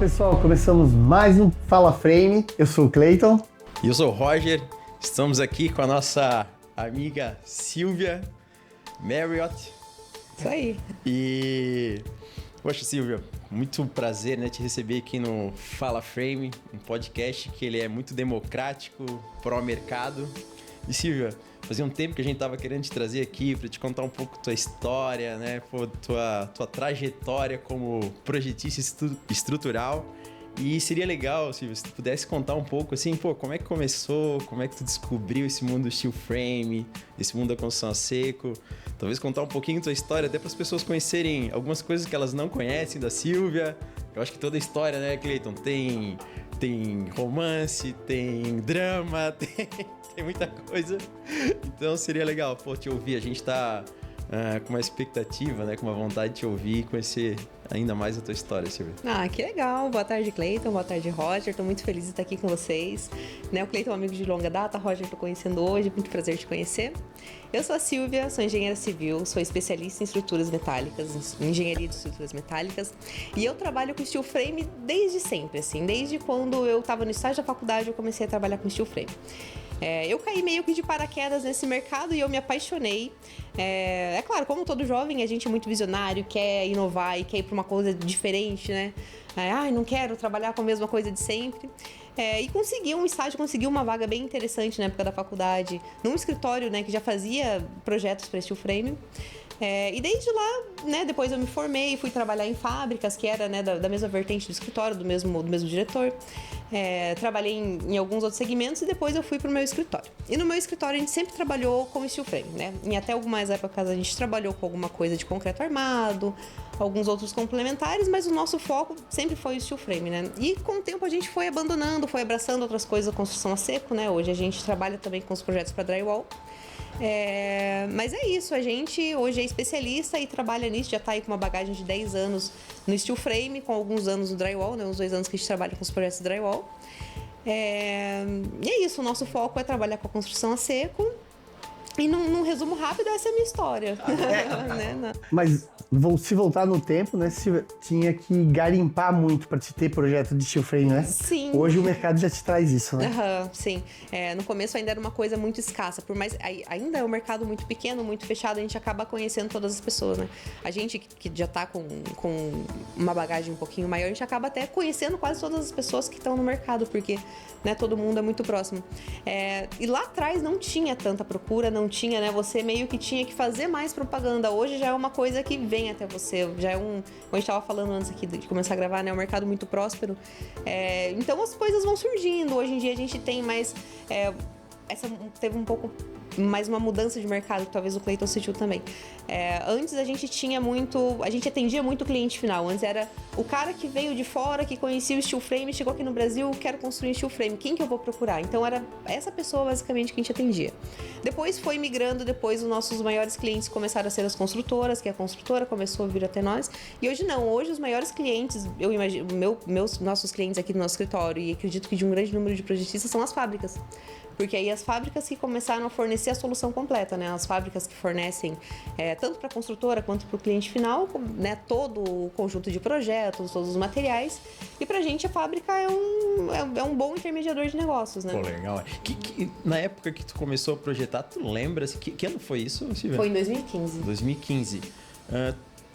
pessoal, começamos mais um Fala Frame. Eu sou o Cleiton. E eu sou o Roger. Estamos aqui com a nossa amiga Silvia Marriott. Isso aí. E, poxa, Silvia, muito prazer, né, te receber aqui no Fala Frame, um podcast que ele é muito democrático, pró-mercado. E, Silvia, fazia um tempo que a gente estava querendo te trazer aqui para te contar um pouco tua história, né, tua trajetória como projetista estrutural. E seria legal, Silvia, se tu pudesse contar um pouco, assim, como é que começou, como é que tu descobriu esse mundo do steel frame, esse mundo da construção a seco. Talvez contar um pouquinho tua história, até para as pessoas conhecerem algumas coisas que elas não conhecem da Silvia. Eu acho que toda história, né, Cleiton, tem romance, tem drama, tem muita coisa. Então seria legal, te ouvir. A gente tá com uma expectativa, né, com uma vontade de te ouvir e conhecer ainda mais a tua história, Silvia. Ah, que legal. Boa tarde, Cleiton. Boa tarde, Roger. Tô muito feliz de estar aqui com vocês. Né, o Cleiton é um amigo de longa data, Roger tô conhecendo hoje. Muito prazer te conhecer. Eu sou a Silvia, sou engenheira civil, sou especialista em estruturas metálicas, em engenharia de estruturas metálicas. E eu trabalho com steel frame desde sempre, assim. Desde quando eu estava no estágio da faculdade, eu comecei a trabalhar com steel frame. Eu caí meio que de paraquedas nesse mercado e eu me apaixonei. É claro, como todo jovem, a gente é muito visionário, quer inovar e quer ir para uma coisa diferente, né? Não quero trabalhar com a mesma coisa de sempre. E consegui um estágio, consegui uma vaga bem interessante na época da faculdade, num escritório, né, que já fazia projetos para steel frame. E desde lá, né, depois eu me formei, fui trabalhar em fábricas, que era, né, da mesma vertente do escritório, do mesmo diretor. Trabalhei em alguns outros segmentos e depois eu fui pro meu escritório. E no meu escritório a gente sempre trabalhou com steel frame, né? Em até algumas épocas a gente trabalhou com alguma coisa de concreto armado, alguns outros complementares, mas o nosso foco sempre foi o steel frame, né? E com o tempo a gente foi abandonando, foi abraçando outras coisas, a construção a seco, né? Hoje a gente trabalha também com os projetos para drywall. Mas é isso, a gente hoje é especialista e trabalha nisso, já tá aí com uma bagagem de 10 anos no steel frame, com alguns anos no drywall, né, uns 2 anos que a gente trabalha com os projetos de drywall. E é isso, o nosso foco é trabalhar com a construção a seco. E num resumo rápido, essa é a minha história. Né? Mas se voltar no tempo, né, você tinha que garimpar muito para te ter projeto de steel frame, né? Sim. Hoje o mercado já te traz isso, né? Sim. No começo ainda era uma coisa muito escassa, por mais ainda é um mercado muito pequeno, muito fechado, a gente acaba conhecendo todas as pessoas, né? A gente que já tá com uma bagagem um pouquinho maior, a gente acaba até conhecendo quase todas as pessoas que estão no mercado, porque, né, todo mundo é muito próximo. E lá atrás não tinha tanta procura, não tinha, né? Você meio que tinha que fazer mais propaganda. Hoje já é uma coisa que vem até você. Já é como a gente estava falando antes aqui de começar a gravar, né? É um mercado muito próspero. Então as coisas vão surgindo. Hoje em dia a gente tem mais... teve um pouco mais uma mudança de mercado, que talvez o Cleiton sentiu também. Antes a gente atendia muito o cliente final. Antes era o cara que veio de fora, que conhecia o steel frame, chegou aqui no Brasil, quero construir steel frame, quem que eu vou procurar? Então era essa pessoa basicamente que a gente atendia. Depois foi migrando, depois os nossos maiores clientes começaram a ser as construtoras, que a construtora começou a vir até nós. E hoje não, hoje os maiores clientes, eu imagino, nossos clientes aqui do nosso escritório, e acredito que de um grande número de projetistas, são as fábricas. Porque aí as fábricas que começaram a fornecer a solução completa, né? As fábricas que fornecem tanto para a construtora quanto para o cliente final, né? Todo o conjunto de projetos, todos os materiais. E para a gente a fábrica é um bom intermediador de negócios, né? Pô, legal. Na época que tu começou a projetar, tu lembra? Que ano foi isso, Silvia? Foi em 2015. 2015.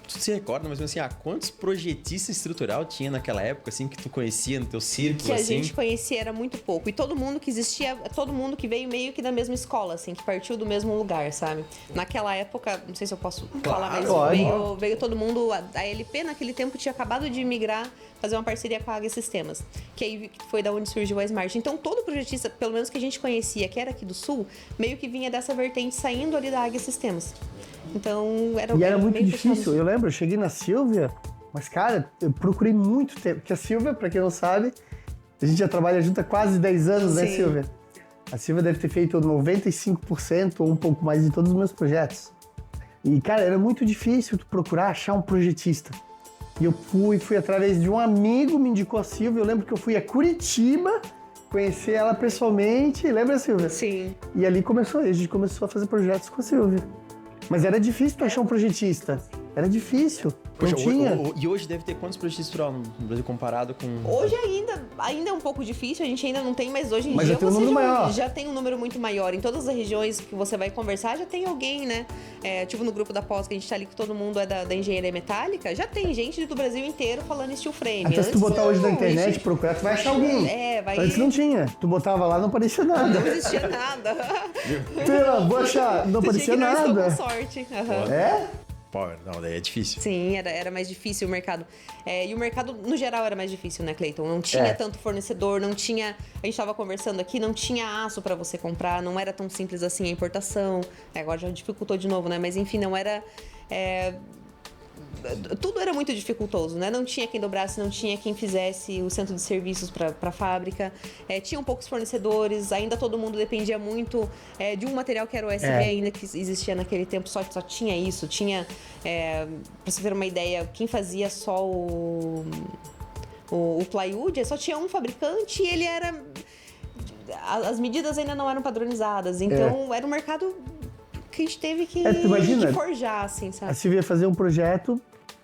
Tu se recorda, mas assim, quantos projetistas estrutural tinha naquela época, assim, que tu conhecia no teu círculo, que a assim? gente conhecia era muito pouco. E todo mundo que existia, todo mundo que veio meio que da mesma escola, assim, que partiu do mesmo lugar, sabe? Naquela época, não sei se eu posso falar, mas veio todo mundo. A LP naquele tempo tinha acabado de migrar, fazer uma parceria com a AG Sistemas, que aí foi da onde surgiu a Smart. Então todo projetista, pelo menos que a gente conhecia, que era aqui do Sul, meio que vinha dessa vertente saindo ali da AG Sistemas. Então era muito difícil. Eu lembro, eu cheguei na Silvia, mas cara, eu procurei muito tempo, porque a Silvia, pra quem não sabe, a gente já trabalha junto há quase 10 anos, né, Silvia? A Silvia deve ter feito 95% ou um pouco mais de todos os meus projetos. E cara, era muito difícil tu procurar achar um projetista. E eu fui através de um amigo, me indicou a Silvia. Eu lembro que eu fui a Curitiba conhecer ela pessoalmente. Lembra, Silvia? Sim. E ali a gente começou a fazer projetos com a Silvia. Mas era difícil tu achar um projetista. Era difícil. Não Poxa, tinha. E hoje deve ter quantos projetos estrutural no Brasil comparado com... Hoje ainda é um pouco difícil, a gente ainda não tem, mas hoje em Mas dia já tem um você número maior. já tem um número muito maior. Em todas as regiões que você vai conversar, já tem alguém, né? Tipo no grupo da pós, que a gente tá ali, que todo mundo é da engenharia metálica, já tem gente do Brasil inteiro falando steel frame. Até se tu botar hoje na internet, procurar, tu vai achar alguém. vai... Antes não tinha. Tu botava lá, não aparecia nada. Não existia nada. Vou achar, não Você aparecia tinha que não, nada. estou com sorte. Uhum. É? Pô, não, daí é difícil. Sim, era mais difícil o mercado. E o mercado, no geral, era mais difícil, né, Cleiton? Não tinha tanto fornecedor, não tinha... A gente estava conversando aqui, não tinha aço para você comprar, não era tão simples assim a importação. Agora já dificultou de novo, né? Mas, enfim, não era... Tudo era muito dificultoso, né? Não tinha quem dobrasse, não tinha quem fizesse o centro de serviços para a fábrica. Tinham poucos fornecedores, ainda todo mundo dependia muito de um material que era o USB ainda, que existia naquele tempo, só tinha isso. Tinha, para você ter uma ideia, quem fazia só o plywood, só tinha um fabricante e ele era... As medidas ainda não eram padronizadas, então era um mercado que a gente teve que forjar, assim, sabe? A Silvia ia fazer um projeto,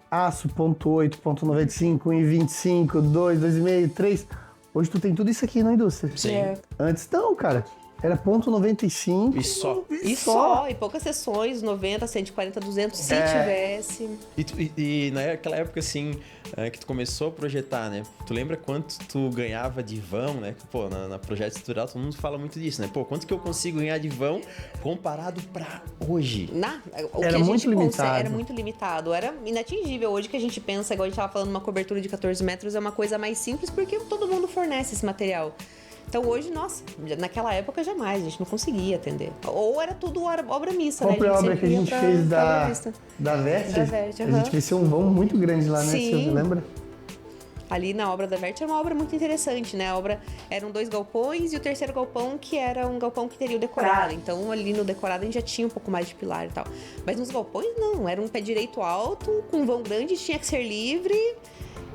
aço, .8, .95, 1,25, 2, 2,5, 3. Hoje tu tem tudo isso aqui na indústria. Sim. Antes não, cara. Era .95. E só. E poucas sessões, 90, 140, 200, se tivesse. E naquela época, assim, que tu começou a projetar, né? Tu lembra quanto tu ganhava de vão, né? Pô, na projeto estrutural todo mundo fala muito disso, né? Pô, quanto que eu consigo ganhar de vão comparado pra hoje? Era muito limitado. Era muito limitado. Era inatingível. Hoje que a gente pensa, igual a gente tava falando, uma cobertura de 14 metros é uma coisa mais simples porque todo mundo fornece esse material. Então hoje, nossa, naquela época jamais, a gente não conseguia atender. Ou era tudo obra mista, né? A obra que a gente fez da Vert, a gente fez um vão muito grande lá, né, Silvia, lembra? Ali na obra da Vert era uma obra muito interessante, né? A obra eram 2 galpões e o terceiro galpão que era um galpão que teria o decorado. Então ali no decorado a gente já tinha um pouco mais de pilar e tal. Mas nos galpões não, era um pé direito alto, com um vão grande, tinha que ser livre.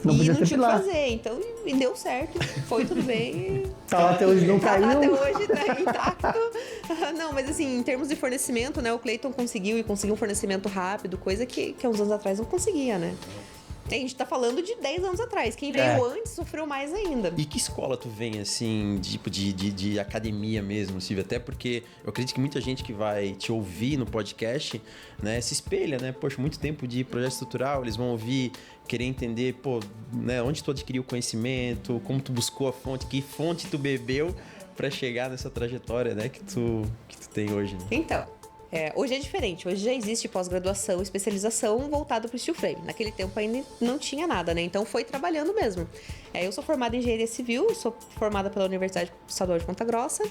Não podia ter tinha o pilar. que fazer, então deu certo, foi tudo bem. Tá lá até hoje, não caiu. Até hoje tá intacto. Não, mas assim, em termos de fornecimento, né, o Cleiton conseguiu um fornecimento rápido, coisa que há uns anos atrás não conseguia, né? A gente tá falando de 10 anos atrás. Quem veio antes sofreu mais ainda. E que escola tu vem, assim, tipo de academia mesmo, Silvia? Até porque eu acredito que muita gente que vai te ouvir no podcast, né, se espelha, né? Poxa, muito tempo de projeto estrutural, eles vão ouvir, querer entender, pô, né, onde tu adquiriu o conhecimento, como tu buscou a fonte, que fonte tu bebeu para chegar nessa trajetória, né, que tu tem hoje. Né? Então... hoje é diferente, hoje já existe pós-graduação, especialização voltado para o steel frame. Naquele tempo ainda não tinha nada, né? Então foi trabalhando mesmo. Eu sou formada em engenharia civil, sou formada pela Universidade Estadual de Ponta Grossa.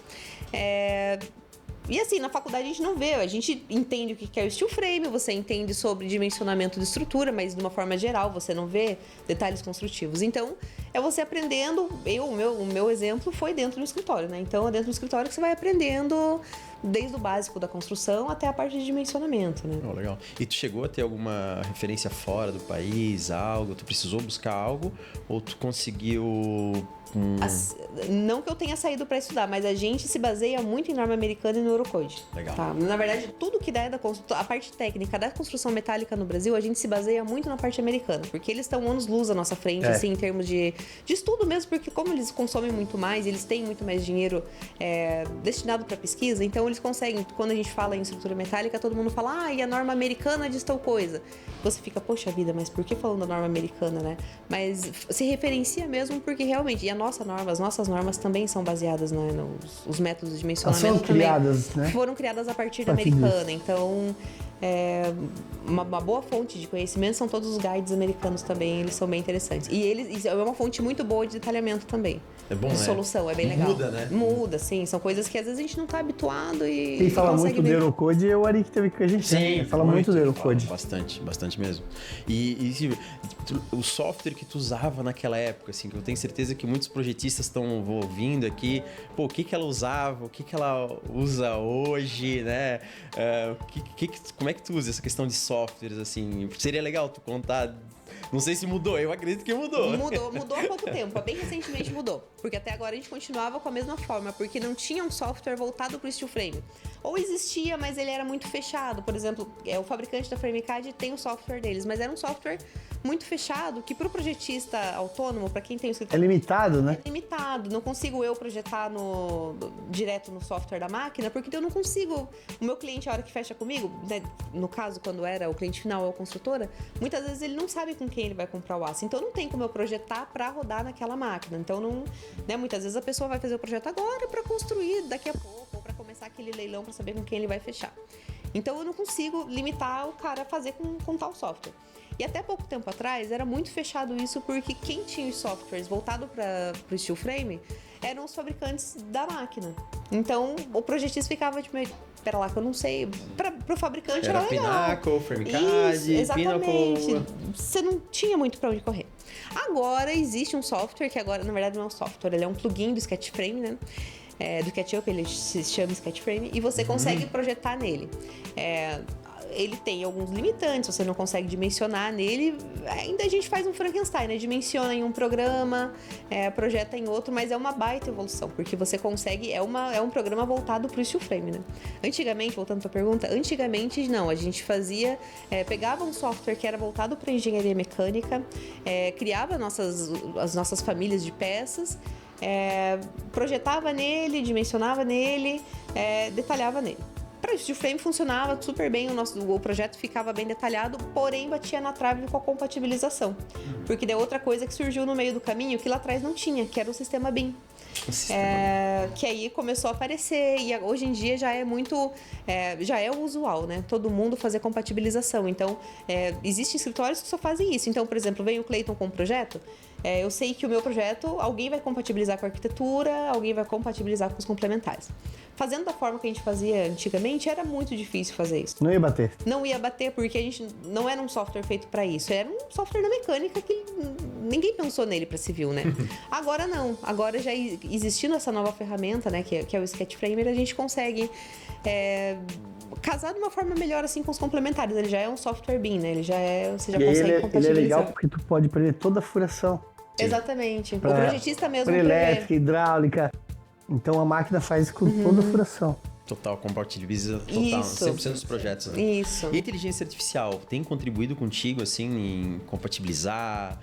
E assim, na faculdade a gente não vê, a gente entende o que é o steel frame, você entende sobre dimensionamento de estrutura, mas de uma forma geral você não vê detalhes construtivos. Então, é você aprendendo, o meu exemplo foi dentro do escritório, né? Então, é dentro do escritório que você vai aprendendo desde o básico da construção até a parte de dimensionamento, né? Oh, legal. E tu chegou a ter alguma referência fora do país, algo? Tu precisou buscar algo? Ou tu conseguiu... Não que eu tenha saído para estudar, mas a gente se baseia muito em norma americana e no Eurocode. Legal. Tá? Na verdade, tudo que dá a parte técnica da construção metálica no Brasil, a gente se baseia muito na parte americana, porque eles estão anos-luz à nossa frente, assim, em termos de estudo mesmo, porque como eles consomem muito mais, eles têm muito mais dinheiro destinado para pesquisa, então eles conseguem, quando a gente fala em estrutura metálica, todo mundo fala, e a norma americana diz tal coisa. Você fica, poxa vida, mas por que falando da norma americana, né? Mas se referencia mesmo porque realmente, as nossas normas também são baseadas, né, nos métodos de dimensionamento. Elas são criadas, né? Foram criadas a partir da americana. Então, uma boa fonte de conhecimento são todos os guides americanos também, eles são bem interessantes. E é uma fonte muito boa de detalhamento também. É bom, de solução, é bem legal. Muda, né? Muda, sim. São coisas que às vezes a gente não tá habituado e quem fala muito do Eurocode é o Ari que teve com a gente. Sim, fala muito do Eurocode. Bastante mesmo. E Silvio, o software que tu usava naquela época, assim, que eu tenho certeza que muitos projetistas estão ouvindo aqui, pô, o que ela usava, o que ela usa hoje, né? Como é que tu usa essa questão de softwares, assim? Seria legal tu contar Não sei se mudou, eu acredito que mudou. Mudou há pouco tempo, bem recentemente mudou. Porque até agora a gente continuava com a mesma forma, porque não tinha um software voltado para o steel frame. Ou existia, mas ele era muito fechado. Por exemplo, o fabricante da FrameCAD tem o software deles, mas era um software muito fechado, que para o projetista autônomo, para quem tem o escritório... É limitado, né? É limitado. Não consigo eu projetar direto no software da máquina, porque eu não consigo... O meu cliente, a hora que fecha comigo, né, no caso, quando era o cliente final ou a construtora, muitas vezes ele não sabe com quem ele vai comprar o aço. Então, não tem como eu projetar para rodar naquela máquina. Então, não, né, muitas vezes a pessoa vai fazer o projeto agora para construir daqui a pouco, ou para começar aquele leilão para saber com quem ele vai fechar. Então, eu não consigo limitar o cara a fazer com tal software. E até pouco tempo atrás era muito fechado isso, porque quem tinha os softwares voltado para o steel frame eram os fabricantes da máquina. Então o projetista ficava tipo, pera lá que eu não sei. Para o fabricante era legal. Pinnacle, FrameCAD, exatamente. Pinnacle. Você não tinha muito para onde correr. Agora existe um software que agora, na verdade, não é um software, ele é um plugin do Sketch Frame, né? Do SketchUp, ele se chama Sketch Frame, e você consegue projetar nele. Ele tem alguns limitantes, você não consegue dimensionar nele. Ainda a gente faz um Frankenstein, né? Dimensiona em um programa, projeta em outro, mas é uma baita evolução, porque você consegue... É um programa voltado para o steel frame, né? Antigamente, voltando à tua pergunta, antigamente não, a gente fazia... pegava um software que era voltado para engenharia mecânica, criava as nossas famílias de peças, projetava nele, dimensionava nele, detalhava nele. Para o steel frame funcionava super bem, o projeto ficava bem detalhado, porém batia na trave com a compatibilização. Porque deu outra coisa que surgiu no meio do caminho que lá atrás não tinha, que era o sistema BIM. Que aí começou a aparecer e hoje em dia já é muito, já é o usual, né? Todo mundo fazer compatibilização. Então, existem escritórios que só fazem isso. Então, por exemplo, vem o Clayton com um projeto, eu sei que o meu projeto, alguém vai compatibilizar com a arquitetura, alguém vai compatibilizar com os complementares. Fazendo da forma que a gente fazia antigamente, era muito difícil fazer isso. Não ia bater. Não ia bater porque a gente não era um software feito para isso. Era um software da mecânica que ninguém pensou nele para civil, né? Agora não. Agora já existindo essa nova ferramenta, né, que é o Sketch Framer, a gente consegue casar de uma forma melhor assim com os complementares. Ele já é um software BIM, né? Você já consegue compatibilizar. Ele é legal porque tu pode prever toda a furação. Exatamente. O projetista mesmo para elétrica, hidráulica. Então a máquina faz com toda a furação. Total, compatibiliza total, 100% dos projetos. Né? Isso. E a inteligência artificial tem contribuído contigo, assim, em compatibilizar?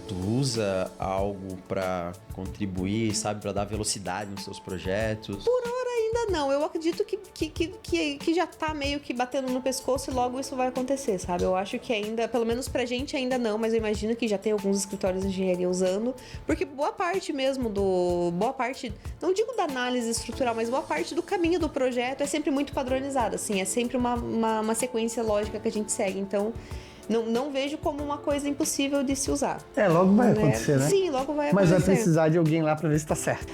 Tu usa algo para contribuir, sabe, para dar velocidade nos seus projetos? Por hora ainda não. Eu acredito que já tá meio que batendo no pescoço e logo isso vai acontecer, sabe? Eu acho que ainda, pelo menos pra gente ainda não, mas eu imagino que já tem alguns escritórios de engenharia usando, porque boa parte, não digo da análise estrutural, mas boa parte do caminho do projeto é sempre muito padronizado, assim, é sempre uma sequência lógica que a gente segue, então... Não vejo como uma coisa impossível de se usar. Logo vai acontecer, né? Sim, logo vai acontecer. Mas vai precisar de alguém lá pra ver se tá certo.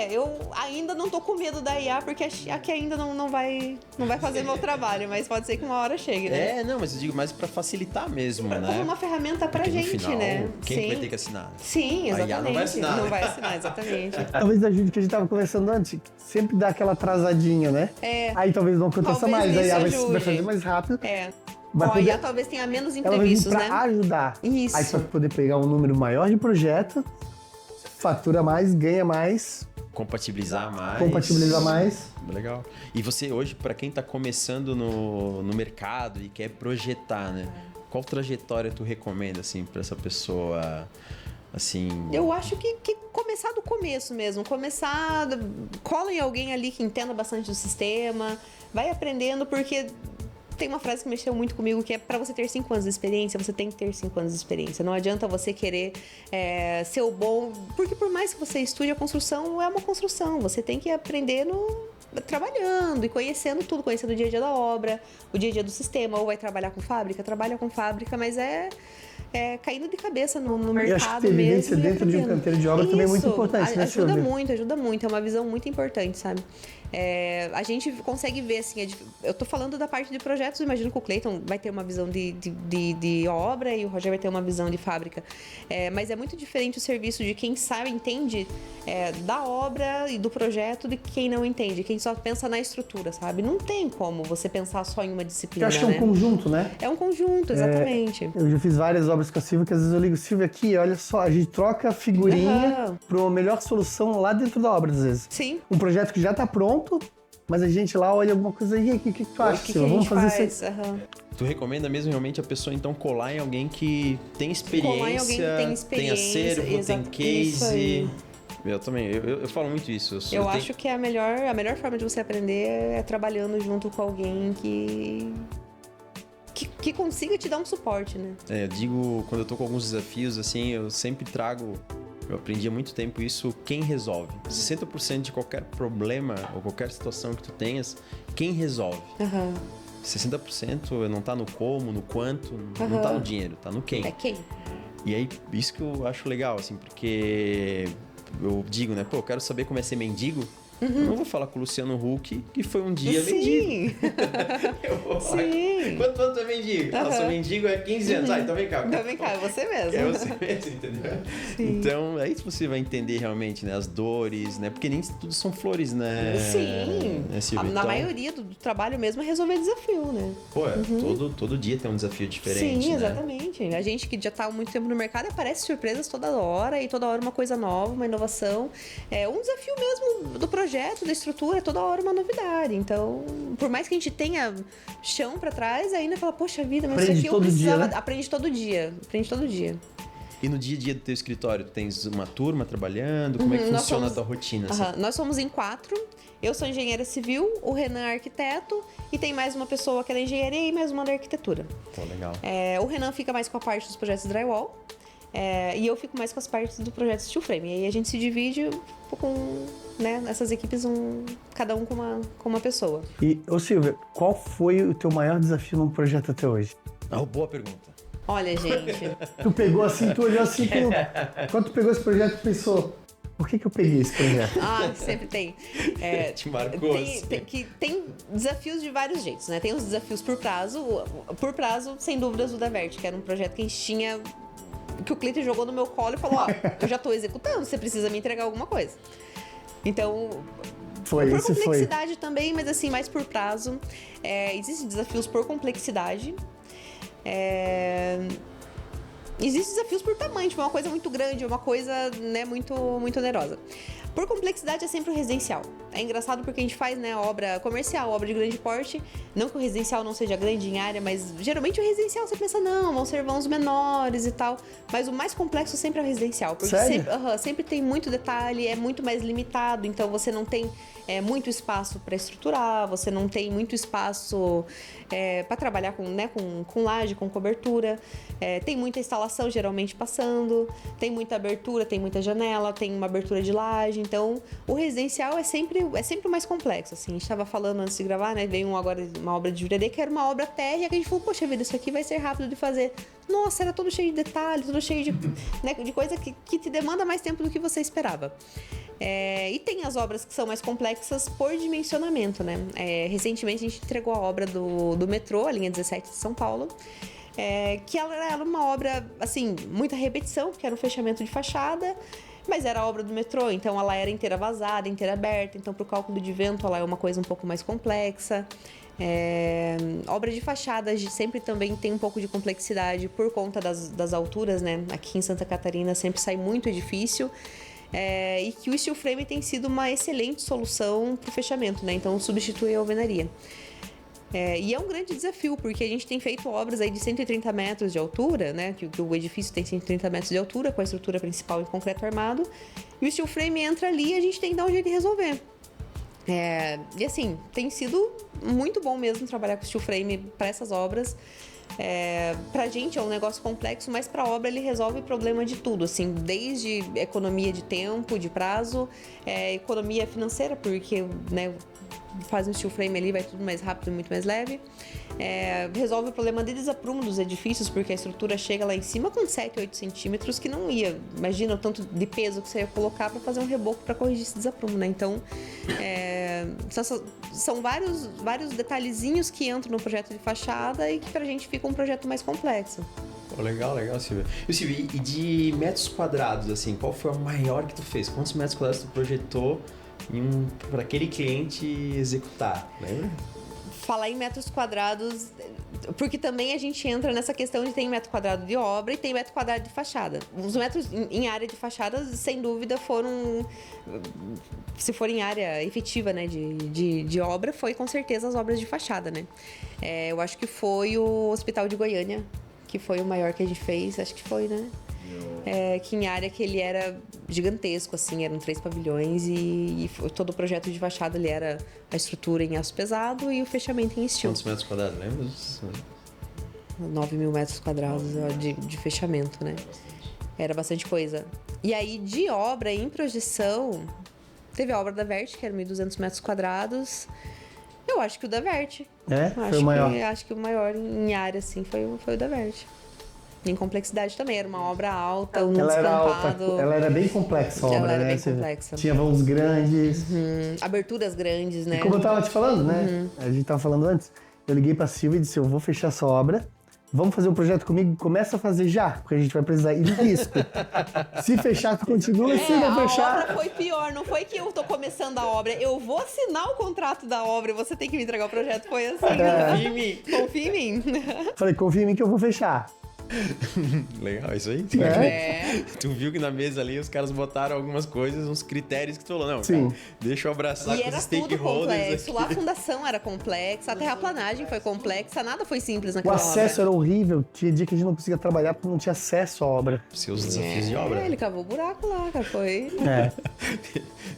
Eu ainda não tô com medo da IA, porque a que ainda não vai fazer meu trabalho, mas pode ser que uma hora chegue, né? Mas eu digo mais pra facilitar mesmo, né? Como uma ferramenta pra porque gente, no final, né? Quem vai ter que assinar? Sim, exatamente. A IA não vai assinar. Não vai assinar, exatamente. Talvez ajude que a gente tava conversando antes, sempre dá aquela atrasadinha, né? Aí talvez não aconteça mais, a IA vai fazer mais rápido. A IA talvez tenha menos imprevistos, né? Pra ajudar. Isso. Aí você vai poder pegar um número maior de projeto, fatura mais, ganha mais. Compatibilizar mais. Legal. E você hoje, para quem tá começando no mercado e quer projetar, né? Qual trajetória tu recomenda, assim, para essa pessoa, assim... Eu acho que começar do começo mesmo. Cola em alguém ali que entenda bastante do sistema, vai aprendendo, porque... Tem uma frase que mexeu muito comigo, que é para você ter 5 anos de experiência, você tem que ter 5 anos de experiência. Não adianta você querer ser o bom... Porque por mais que você estude, a construção é uma construção. Você tem que aprender trabalhando e conhecendo tudo, conhecendo o dia a dia da obra, o dia a dia do sistema. Ou vai trabalhar com fábrica, trabalha com fábrica, mas caindo de cabeça no mercado mesmo. E acho que ter vivência dentro de um canteiro de obra também é muito importante, né, Silvia? Ajuda muito. É uma visão muito importante, sabe? A gente consegue ver, assim, eu tô falando da parte de projetos, eu imagino que o Clayton vai ter uma visão de obra e o Roger vai ter uma visão de fábrica. Mas é muito diferente o serviço de quem entende da obra e do projeto de quem não entende. Quem gente só pensa na estrutura, sabe? Não tem como você pensar só em uma disciplina, Eu acho que é um conjunto, né? É um conjunto, exatamente. Eu já fiz várias obras com a Silvia, que às vezes eu ligo, Silvia, aqui, olha só, a gente troca figurinha para uma melhor solução lá dentro da obra, às vezes. Sim. Um projeto que já tá pronto, mas a gente lá olha alguma coisa aí, o que tu acha, Silvia? Vamos fazer isso aí. Tu recomenda mesmo realmente a pessoa então colar em alguém que tem experiência, Colar em alguém que tem experiência, tem acervo, tem case. Eu também, eu falo muito isso. Eu acho que a melhor forma de você aprender é trabalhando junto com alguém que consiga te dar um suporte, né? Eu digo, quando eu tô com alguns desafios, assim, eu sempre trago, eu aprendi há muito tempo isso, quem resolve. 60% de qualquer problema ou qualquer situação que tu tenhas, quem resolve. 60% não tá no como, no quanto, não tá no dinheiro, tá no quem. É quem. E aí, isso que eu acho legal, assim, porque eu digo, né, pô, eu quero saber como é ser mendigo. Eu não vou falar com o Luciano Huck, que foi um dia mendigo. Eu vou falar, quanto tu é mendigo? Eu sou mendigo há 15 anos. Então vem cá. Então vem cá, é você mesmo. É você mesmo, entendeu? Sim. Então, aí você vai entender realmente, né, as dores, né? Porque nem tudo são flores, né? Sim. Na maioria do trabalho mesmo é resolver desafio, né? Pô, todo dia tem um desafio diferente, Sim, né? Exatamente. A gente que já tá há muito tempo no mercado, aparece surpresas toda hora e toda hora uma coisa nova, uma inovação. É um desafio mesmo do projeto, da estrutura, toda hora uma novidade. Então, por mais que a gente tenha chão pra trás, ainda fala, poxa vida, mas aprende isso aqui eu precisava... Dia, né? Aprende todo dia. E no dia a dia do teu escritório, tu tens uma turma trabalhando? Como é que funciona a tua rotina? Assim? Nós somos em 4. Eu sou engenheira civil, o Renan é arquiteto e tem mais uma pessoa que é da engenharia e mais uma da arquitetura. Pô, legal. O Renan fica mais com a parte dos projetos drywall. E eu fico mais com as partes do projeto steel frame. E aí a gente se divide com, né, essas equipes, cada um com uma pessoa. E, ô Silvia, qual foi o teu maior desafio num projeto até hoje? Boa pergunta. Olha, gente... Tu pegou assim, tu olhou assim, quando tu pegou esse projeto, tu pensou, por que eu peguei esse projeto? Sempre tem. Te marcou assim. Tem desafios de vários jeitos, né? Tem os desafios por prazo. Por prazo, sem dúvidas, o da Vert, que era um projeto que a gente tinha... que o cliente jogou no meu colo e falou, eu já tô executando, você precisa me entregar alguma coisa. Então, por complexidade também, mas assim, mais por prazo. Existem desafios por complexidade. Existem desafios por tamanho, tipo, uma coisa muito grande, uma coisa, né, muito onerosa. Por complexidade é sempre o residencial. É engraçado porque a gente faz, né, obra comercial, obra de grande porte. Não que o residencial não seja grande em área, mas geralmente o residencial você pensa, não, vão ser vãos menores e tal. Mas o mais complexo sempre é o residencial. Porque sempre tem muito detalhe, é muito mais limitado. Então você não tem muito espaço para estruturar, você não tem muito espaço para trabalhar com laje, com cobertura. Tem muita instalação geralmente passando, tem muita abertura, tem muita janela, tem uma abertura de laje. Então, o residencial é sempre o mais complexo, assim. A gente estava falando antes de gravar, né? Veio agora uma obra de Jurerê, que era uma obra térrea, que a gente falou, poxa vida, isso aqui vai ser rápido de fazer. Nossa, era todo cheio de detalhes, todo cheio de, né, de coisa que te demanda mais tempo do que você esperava. E tem as obras que são mais complexas por dimensionamento, né? Recentemente a gente entregou a obra do metrô, a linha 17 de São Paulo, que ela era uma obra, assim, muita repetição, porque era um fechamento de fachada, mas era a obra do metrô, então ela era inteira vazada, inteira aberta, então para o cálculo de vento ela é uma coisa um pouco mais complexa. Obra de fachada sempre também tem um pouco de complexidade por conta das alturas, né? Aqui em Santa Catarina sempre sai muito edifício. E que o steel frame tem sido uma excelente solução para o fechamento, né? Então substitui a alvenaria. E é um grande desafio, porque a gente tem feito obras aí de 130 metros de altura, né? Que o edifício tem 130 metros de altura, com a estrutura principal em concreto armado. E o steel frame entra ali e a gente tem que dar um jeito de resolver. E assim, tem sido muito bom mesmo trabalhar com steel frame para essas obras. Pra gente é um negócio complexo, mas pra obra ele resolve o problema de tudo, assim, desde economia de tempo, de prazo, economia financeira, porque, né, faz um steel frame ali, vai tudo mais rápido e muito mais leve. Resolve o problema de desaprumo dos edifícios, porque a estrutura chega lá em cima com 7, 8 centímetros, que não ia, imagina o tanto de peso que você ia colocar para fazer um reboco para corrigir esse desaprumo, né? Então, são vários detalhezinhos que entram no projeto de fachada e que pra gente fica um projeto mais complexo. Pô, legal, Silvia. E Silvia, e de metros quadrados, assim, qual foi o maior que tu fez? Quantos metros quadrados tu projetou para aquele cliente executar, lembra? Falar em metros quadrados, porque também a gente entra nessa questão de tem metro quadrado de obra e tem metro quadrado de fachada. Os metros em área de fachada, sem dúvida, foram... Se for em área efetiva, né, de obra, foi com certeza as obras de fachada, né? Eu acho que foi o Hospital de Goiânia, que foi o maior que a gente fez, acho que foi, né? Que em área que ele era gigantesco, assim, eram 3 pavilhões e todo o projeto de fachada ele era a estrutura em aço pesado e o fechamento em steel. Quantos metros quadrados, lembra? 9 mil metros quadrados de fechamento, né? Era bastante coisa. E aí, de obra em projeção, teve a obra da Vert, que era 1.200 metros quadrados. Eu acho que o da Vert. Foi o maior. Acho que o maior em área, assim, foi o da Vert. Em complexidade também, era uma obra alta, um descampado. Ela era bem complexa a obra, ela era né? bem complexa. Tinha vãos grandes. Aberturas grandes, né? E como eu tava te falando, né? A gente tava falando antes. Eu liguei pra Silvia e disse, eu vou fechar essa obra. Vamos fazer um projeto comigo? Começa a fazer já, porque a gente vai precisar ir no risco. Se fechar, tu continua. Se não fechar... A obra foi pior. Não foi que eu tô começando a obra. Eu vou assinar o contrato da obra e você tem que me entregar o projeto. Foi assim. Confia em mim. Confia em mim. Falei, confia em mim que eu vou fechar. Legal, isso aí? Tu viu que na mesa ali os caras botaram algumas coisas, uns critérios que tu falou, não, Sim. cara, deixa eu abraçar E com era os tudo stakeholders complexo. aqui. Lá a fundação era complexa, a terraplanagem foi complexa, nada foi simples O naquela acesso obra. era horrível. Tinha dia que a gente não conseguia trabalhar porque não tinha acesso à obra. Seus desafios de obra. Ele cavou buraco lá, cara, foi...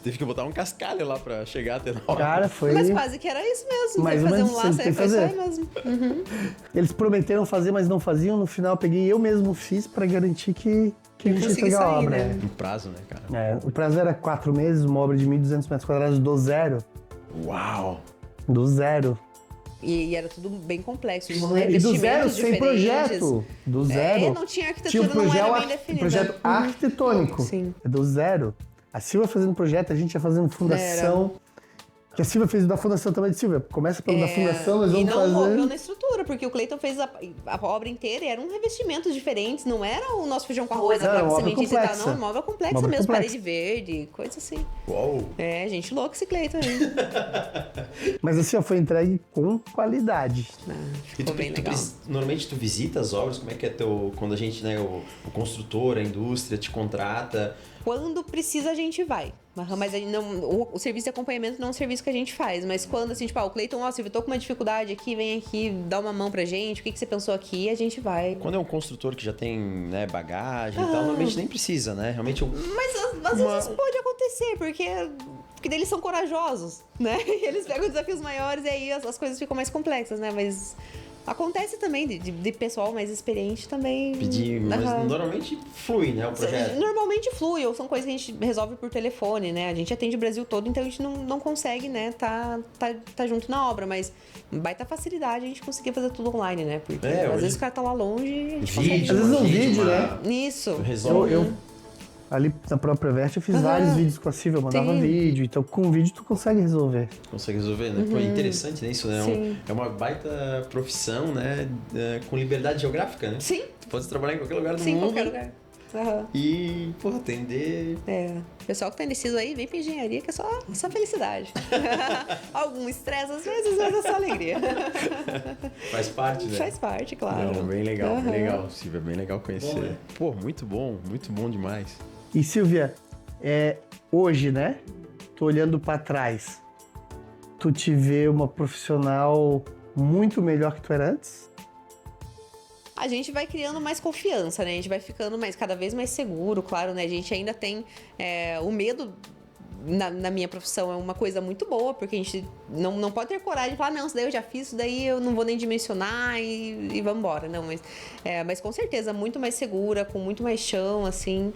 Teve que botar um cascalho lá pra chegar até na obra. Cara, foi... Mas quase que era isso mesmo. Mais Tem ou que fazer menos um isso, laço, tem que foi isso aí fazer. mesmo. Eles prometeram fazer, mas não faziam. No final, eu peguei eu mesmo fiz pra garantir que a gente ia Consegui entregar a sair, obra. né? Um prazo, né, cara? O prazo era 4 meses, uma obra de 1.200 metros quadrados do zero. Uau! Do zero. E era tudo bem complexo. E do zero, sem projeto. Do zero. Não tinha arquitetura, Tinha um não era bem definida. projeto arquitetônico. Sim. É do zero. A Silvia fazendo projeto, a gente ia fazendo fundação. Que a Silvia fez da fundação também de Silvia. Começa pelo da fundação, nós vamos fazer... E não moveu na estrutura, porque o Cleiton fez a obra inteira e eram revestimentos diferentes. Não era o nosso feijão com arroz, a placa cimentícia e tal. Não, uma obra complexa Obra mesmo. complexa. Parede verde, coisa assim. Uau! Gente louca esse Cleiton aí. Mas assim, ó, foi entregue com qualidade. E Ficou bem legal. Normalmente tu visita as obras? Como é que é quando a gente, né, o construtor, a indústria te contrata? Quando precisa, a gente vai. Mas o serviço de acompanhamento não é um serviço que a gente faz. Mas quando, assim, tipo, o Cleiton, Silvia, eu tô com uma dificuldade aqui, vem aqui, dá uma mão pra gente, o que você pensou aqui, a gente vai. Quando é um construtor que já tem, né, bagagem e tal, normalmente nem precisa, né? Realmente Mas às vezes pode acontecer, porque daí eles são corajosos, né? E eles pegam desafios maiores e aí as coisas ficam mais complexas, né? Mas acontece também de pessoal mais experiente também. pedir, mas normalmente flui, né, o projeto. Normalmente flui, ou são coisas que a gente resolve por telefone, né? A gente atende o Brasil todo, então a gente não consegue, né, tá junto na obra, mas baita facilidade a gente conseguir fazer tudo online, né? Porque às vezes o cara tá lá longe e a gente consegue. Às vezes um vídeo, né? Isso. Resolve. Ali na própria Vert eu fiz vários vídeos com a Silvia, eu mandava vídeo. Então com vídeo tu consegue resolver. Consegue resolver, né? Pô, é interessante, né? Isso, né? Sim. É uma baita profissão, né? Com liberdade geográfica, né? Sim. Tu pode trabalhar em qualquer lugar do Sim, em mundo. qualquer lugar. E, pô, atender... O pessoal que tá indeciso aí, vem pra engenharia, que é só felicidade. Algum estresse às vezes, mas é só alegria. Faz parte, né? Faz parte, claro. Não, bem legal, bem legal, Silvia, bem legal conhecer. Bom, né? Pô, muito bom demais. E Silvia, hoje, né? Tô olhando pra trás. Tu te vê uma profissional muito melhor que tu era antes? A gente vai criando mais confiança, né? A gente vai ficando cada vez mais seguro, claro, né? A gente ainda tem o medo. Na minha profissão é uma coisa muito boa, porque a gente não pode ter coragem de falar, não, isso daí eu já fiz, isso daí eu não vou nem dimensionar e vamos embora. Não, mas com certeza muito mais segura, com muito mais chão, assim.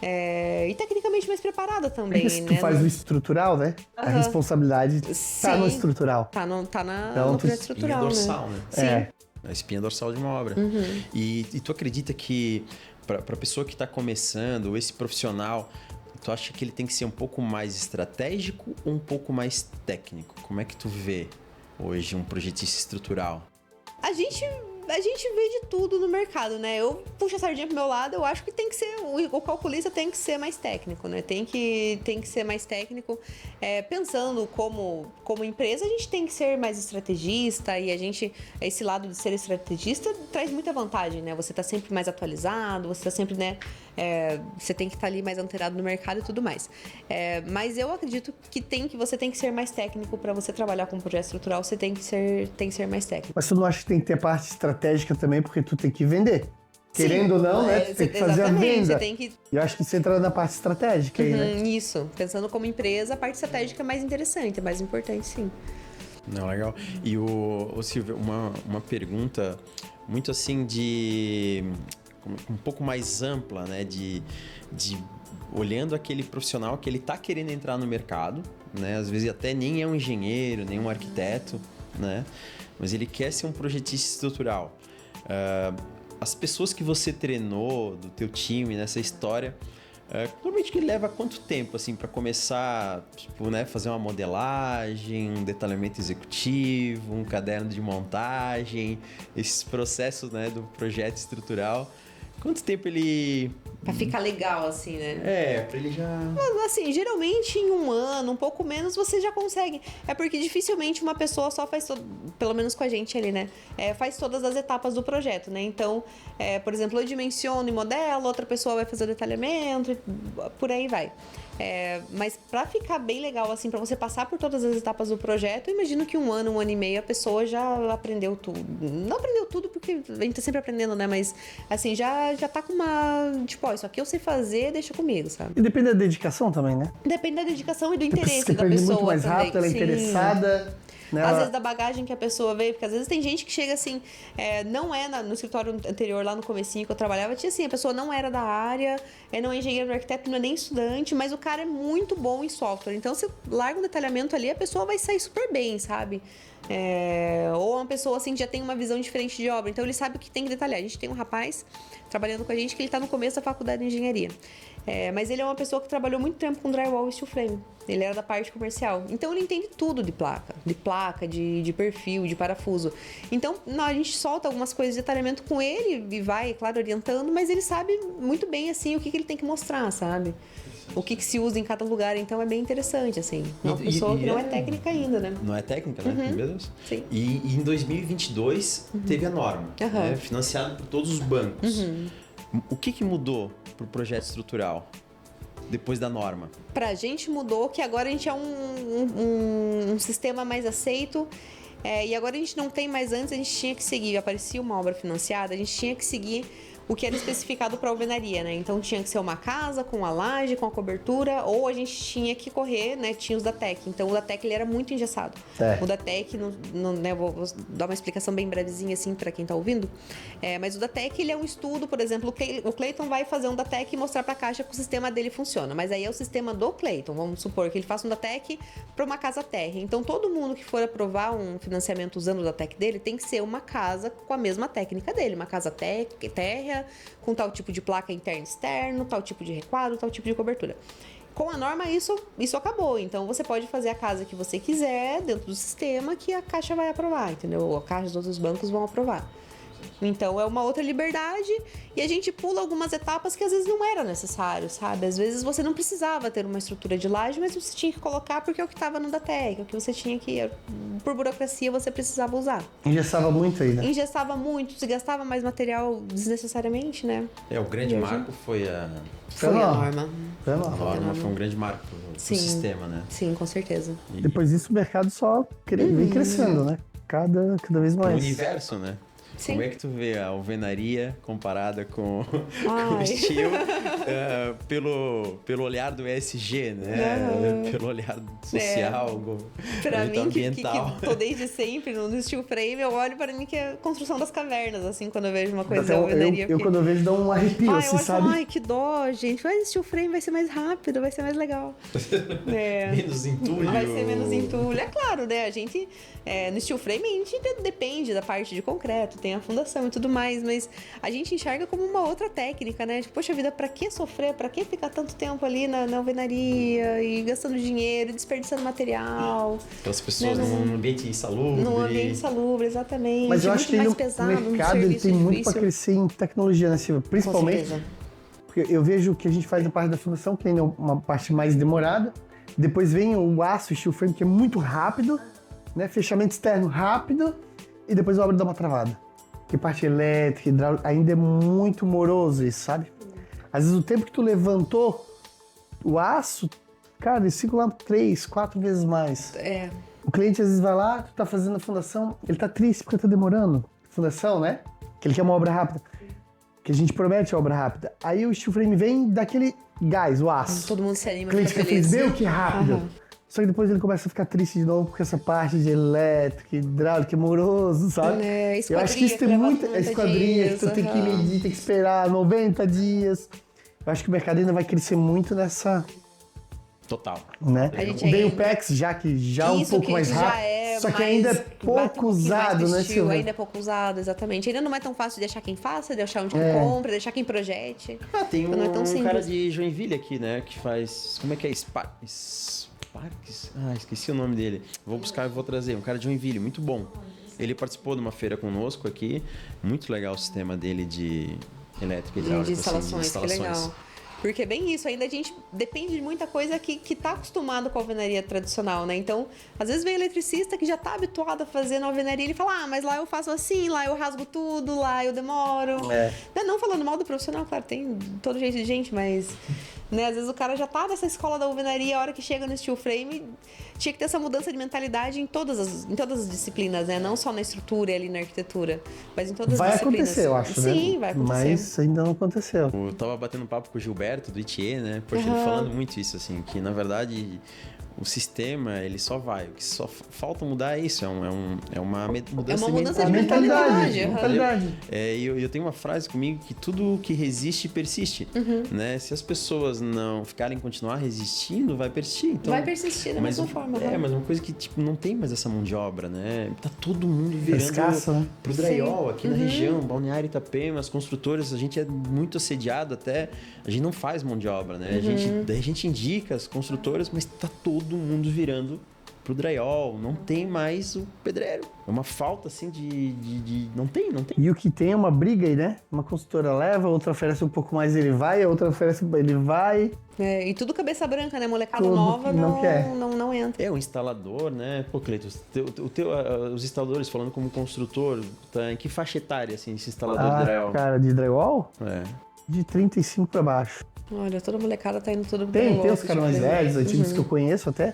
E tecnicamente mais preparada também, Porque se tu né? faz o estrutural, né? A responsabilidade tá no estrutural. Tá no Então, projeto estrutural, dorsal, né? né? A espinha dorsal de uma obra. E tu acredita que pra pessoa que tá começando, esse profissional, tu acha que ele tem que ser um pouco mais estratégico ou um pouco mais técnico? Como é que tu vê hoje um projetista estrutural? A gente a gente vê de tudo no mercado, né? Eu puxo a sardinha pro meu lado, eu acho que tem que ser, o calculista tem que ser mais técnico, né? Tem que ser mais técnico. Pensando como empresa, a gente tem que ser mais estrategista e esse lado de ser estrategista traz muita vantagem, né? Você tá sempre mais atualizado, você tá sempre, né? Você tem que estar ali mais antenado no mercado e tudo mais. Mas eu acredito que você tem que ser mais técnico para você trabalhar com um projeto estrutural, você tem que ser mais técnico. Mas tu não acha que tem que ter parte estratégica também, porque tu tem que vender? Querendo ou não, né? Tu tem que fazer a venda. E eu acho que você entra na parte estratégica aí, né? Isso. Pensando como empresa, a parte estratégica é mais interessante, é mais importante, sim. Não, legal. E o Silvio, uma pergunta muito assim um pouco mais ampla, né? De olhando aquele profissional que ele tá querendo entrar no mercado, né? Às vezes até nem é um engenheiro, nem um arquiteto, né? Mas ele quer ser um projetista estrutural. As pessoas que você treinou, do teu time, nessa história, normalmente que leva quanto tempo, assim, para começar, tipo, né? Fazer uma modelagem, um detalhamento executivo, um caderno de montagem, esses processos, né? Do projeto estrutural. Quanto tempo ele... Pra ficar legal, assim, né? Pra ele já... Assim, geralmente em um ano, um pouco menos, você já consegue. É porque dificilmente uma pessoa só faz... Pelo menos com a gente ali, né? Faz todas as etapas do projeto, né? Então, por exemplo, eu dimensiono e modelo, outra pessoa vai fazer o detalhamento, por aí vai. Mas pra ficar bem legal, assim, pra você passar por todas as etapas do projeto, eu imagino que um ano e meio, a pessoa já aprendeu tudo. Não aprendeu tudo, porque a gente tá sempre aprendendo, né? Mas, assim, já tá com uma... Tipo, isso aqui eu sei fazer, deixa comigo, sabe? E depende da dedicação também, né? Depende da dedicação e do interesse Você da pessoa muito mais rápido, também. ela é interessada... Né? Às vezes da bagagem que a pessoa veio, porque às vezes tem gente que chega assim, não no escritório anterior, lá no comecinho que eu trabalhava, tinha assim, a pessoa não era da área, não é engenheiro, não é arquiteto, não é nem estudante, mas o cara é muito bom em software. Então, você larga um detalhamento ali, a pessoa vai sair super bem, sabe? Ou uma pessoa assim que já tem uma visão diferente de obra, então ele sabe o que tem que detalhar. A gente tem um rapaz trabalhando com a gente que ele tá no começo da faculdade de engenharia. Mas ele é uma pessoa que trabalhou muito tempo com drywall e steel frame. Ele era da parte comercial. Então ele entende tudo de placa, de perfil, de parafuso. Então a gente solta algumas coisas de detalhamento com ele e vai, claro, orientando, mas ele sabe muito bem assim o que ele tem que mostrar, sabe? O que se usa em cada lugar, então é bem interessante, assim. É uma pessoa que não é técnica ainda, né? Não é técnica, né? Meu Deus. Sim. E em 2022 teve a norma, né? Financiada por todos os bancos. O que mudou pro projeto estrutural depois da norma? Pra gente mudou que agora a gente é um sistema mais aceito. E agora a gente não tem mais, antes a gente tinha que seguir, aparecia uma obra financiada, a gente tinha que seguir o que era especificado para alvenaria, né? Então tinha que ser uma casa com a laje, com a cobertura, ou a gente tinha que correr, né? Tinha os da Tec. Então o da Tec ele era muito engessado. O da Tec, né? Vou dar uma explicação bem brevezinha assim para quem tá ouvindo. Mas o da Tec ele é um estudo, por exemplo, o Clayton vai fazer um da Tec e mostrar para a caixa que o sistema dele funciona. Mas aí é o sistema do Clayton. Vamos supor que ele faça um da Tec para uma casa térrea. Então todo mundo que for aprovar um financiamento usando o da Tec dele tem que ser uma casa com a mesma técnica dele, uma casa térrea, com tal tipo de placa interno e externo, tal tipo de requadro, tal tipo de cobertura. Com a norma, isso acabou. Então, você pode fazer a casa que você quiser dentro do sistema que a Caixa vai aprovar, entendeu? A Caixa, os outros bancos vão aprovar. Então, é uma outra liberdade e a gente pula algumas etapas que às vezes não era necessário, sabe? Às vezes você não precisava ter uma estrutura de laje, mas você tinha que colocar porque é o que estava no Datec, é o que você tinha que... Por burocracia, você precisava usar. Engessava muito aí, né? Engessava muito, se gastava mais material desnecessariamente, né? O grande marco foi a... Foi a norma. Foi a norma. Foi um grande marco pro sistema, né? Sim, com certeza. Depois disso, o mercado só vem crescendo, né? Cada vez mais. O universo, né? Sim. Como é que tu vê a alvenaria comparada com o estilo pelo olhar do ESG, né? Pelo olhar social, pra mim, que tô desde sempre no steel frame, eu olho para mim que é a construção das cavernas, assim, quando eu vejo uma coisa da alvenaria. Eu quando eu vejo, dá um arrepio, assim, eu sabe? Ai, que dó, gente. Mas steel frame vai ser mais rápido, vai ser mais legal. Menos entulho. Vai ser menos entulho. É claro, né? A gente, no steel frame, a gente depende da parte de concreto, tem a fundação e tudo mais, mas a gente enxerga como uma outra técnica, né? Tipo, poxa vida, pra que sofrer? Pra que ficar tanto tempo ali na alvenaria e gastando dinheiro, desperdiçando material? Aquelas pessoas Né, num ambiente insalubre. Num ambiente insalubre, exatamente. Mas eu acho que mais o pesado, mercado ele tem muito para crescer em tecnologia, né, Silvia? Principalmente porque eu vejo que a gente faz na parte da fundação, que é uma parte mais demorada. Depois vem o aço, o steel frame, que é muito rápido, né? Fechamento externo rápido, e depois a obra dá uma travada. Que parte elétrica, hidráulica, ainda é muito moroso isso, sabe? Às vezes o tempo que tu levantou o aço, cara, eles ficam lá 3, 4 vezes mais. É. O cliente às vezes vai lá, tu tá fazendo a fundação, ele tá triste porque tá demorando. Fundação, né? Que ele quer uma obra rápida. Que a gente promete a obra rápida. Aí o steel frame vem daquele gás, o aço. Todo mundo se anima. O cliente fica feliz, feliz. meu, que rápido. Aham. Só que depois ele começa a ficar triste de novo porque essa parte de elétrica, hidráulica, é moroso, sabe? É, Eu acho que isso tem muita esquadrinha que tu tem que medir, tem que esperar 90 dias. Eu acho que o mercado ainda vai crescer muito nessa, Total. né? A gente Bem o ainda- PEX já é um Isso pouco que mais já rápido, é só que mais- ainda é bate um pouco pouquinho mais usado, no né, estilo, Silvia? ainda é pouco usado, exatamente. Ainda não é tão fácil de deixar quem faça, deixar onde que É. compra, deixar quem projete. Tem Então não é tão um simples. cara de Joinville aqui, né? Que faz... Como é que é? Sparks? Ah, esqueci o nome dele. Vou buscar e vou trazer. Um cara de Joinville, muito bom. Ele participou de uma feira conosco aqui. Muito legal o sistema dele de elétrica e hidráulica. De assim, instalações, que legal. Porque é bem isso, ainda a gente depende de muita coisa que tá acostumado com a alvenaria tradicional, né? Então, às vezes vem eletricista que já tá habituado a fazer na alvenaria e ele fala, mas lá eu faço assim, lá eu rasgo tudo, lá eu demoro. É. Não falando mal do profissional, claro, tem todo jeito de gente, mas... Né, às vezes o cara já tá nessa escola da alvenaria, a hora que chega no steel frame, tinha que ter essa mudança de mentalidade em todas as disciplinas, né? Não só na estrutura e ali na arquitetura, mas em todas Vai as disciplinas. acontecer, eu acho, né? Sim, vai acontecer. Mas ainda não aconteceu. Eu tava batendo um papo com o Gilberto, do ITE, né? Poxa, ele falando muito isso, assim, que na verdade o sistema, ele só vai. O que só falta mudar é isso, é uma mudança, É uma mudança de mentalidade. aham. Mentalidade. E eu tenho uma frase comigo que tudo que resiste, persiste. Né? Se as pessoas não continuar resistindo, vai persistir. Então, Vai persistir da mesma forma. aham. mas uma coisa que tipo, não tem mais essa mão de obra, né? Tá todo mundo virando escasso, né? pro drywall aqui na região, Balneário Itapema, as construtoras, a gente é muito assediado até, a gente não faz mão de obra, né? Daí a gente indica as construtoras, mas tá todo mundo virando pro drywall, não tem mais o pedreiro. É uma falta, assim, Não tem. E o que tem é uma briga aí, né? Uma consultora leva, outra oferece um pouco mais, ele vai, a outra oferece, ele vai. É, e tudo cabeça branca, né? Molecada Tudo nova que não quer. não entra. É, o instalador, né? Pô, Cleiton, os instaladores, falando como construtor, tá em que faixa etária, assim, esse instalador de drywall? Cara, de drywall? É. De 35 pra baixo. Olha, toda molecada tá indo tudo Tem os caras mais velhos, antigos que eu conheço até,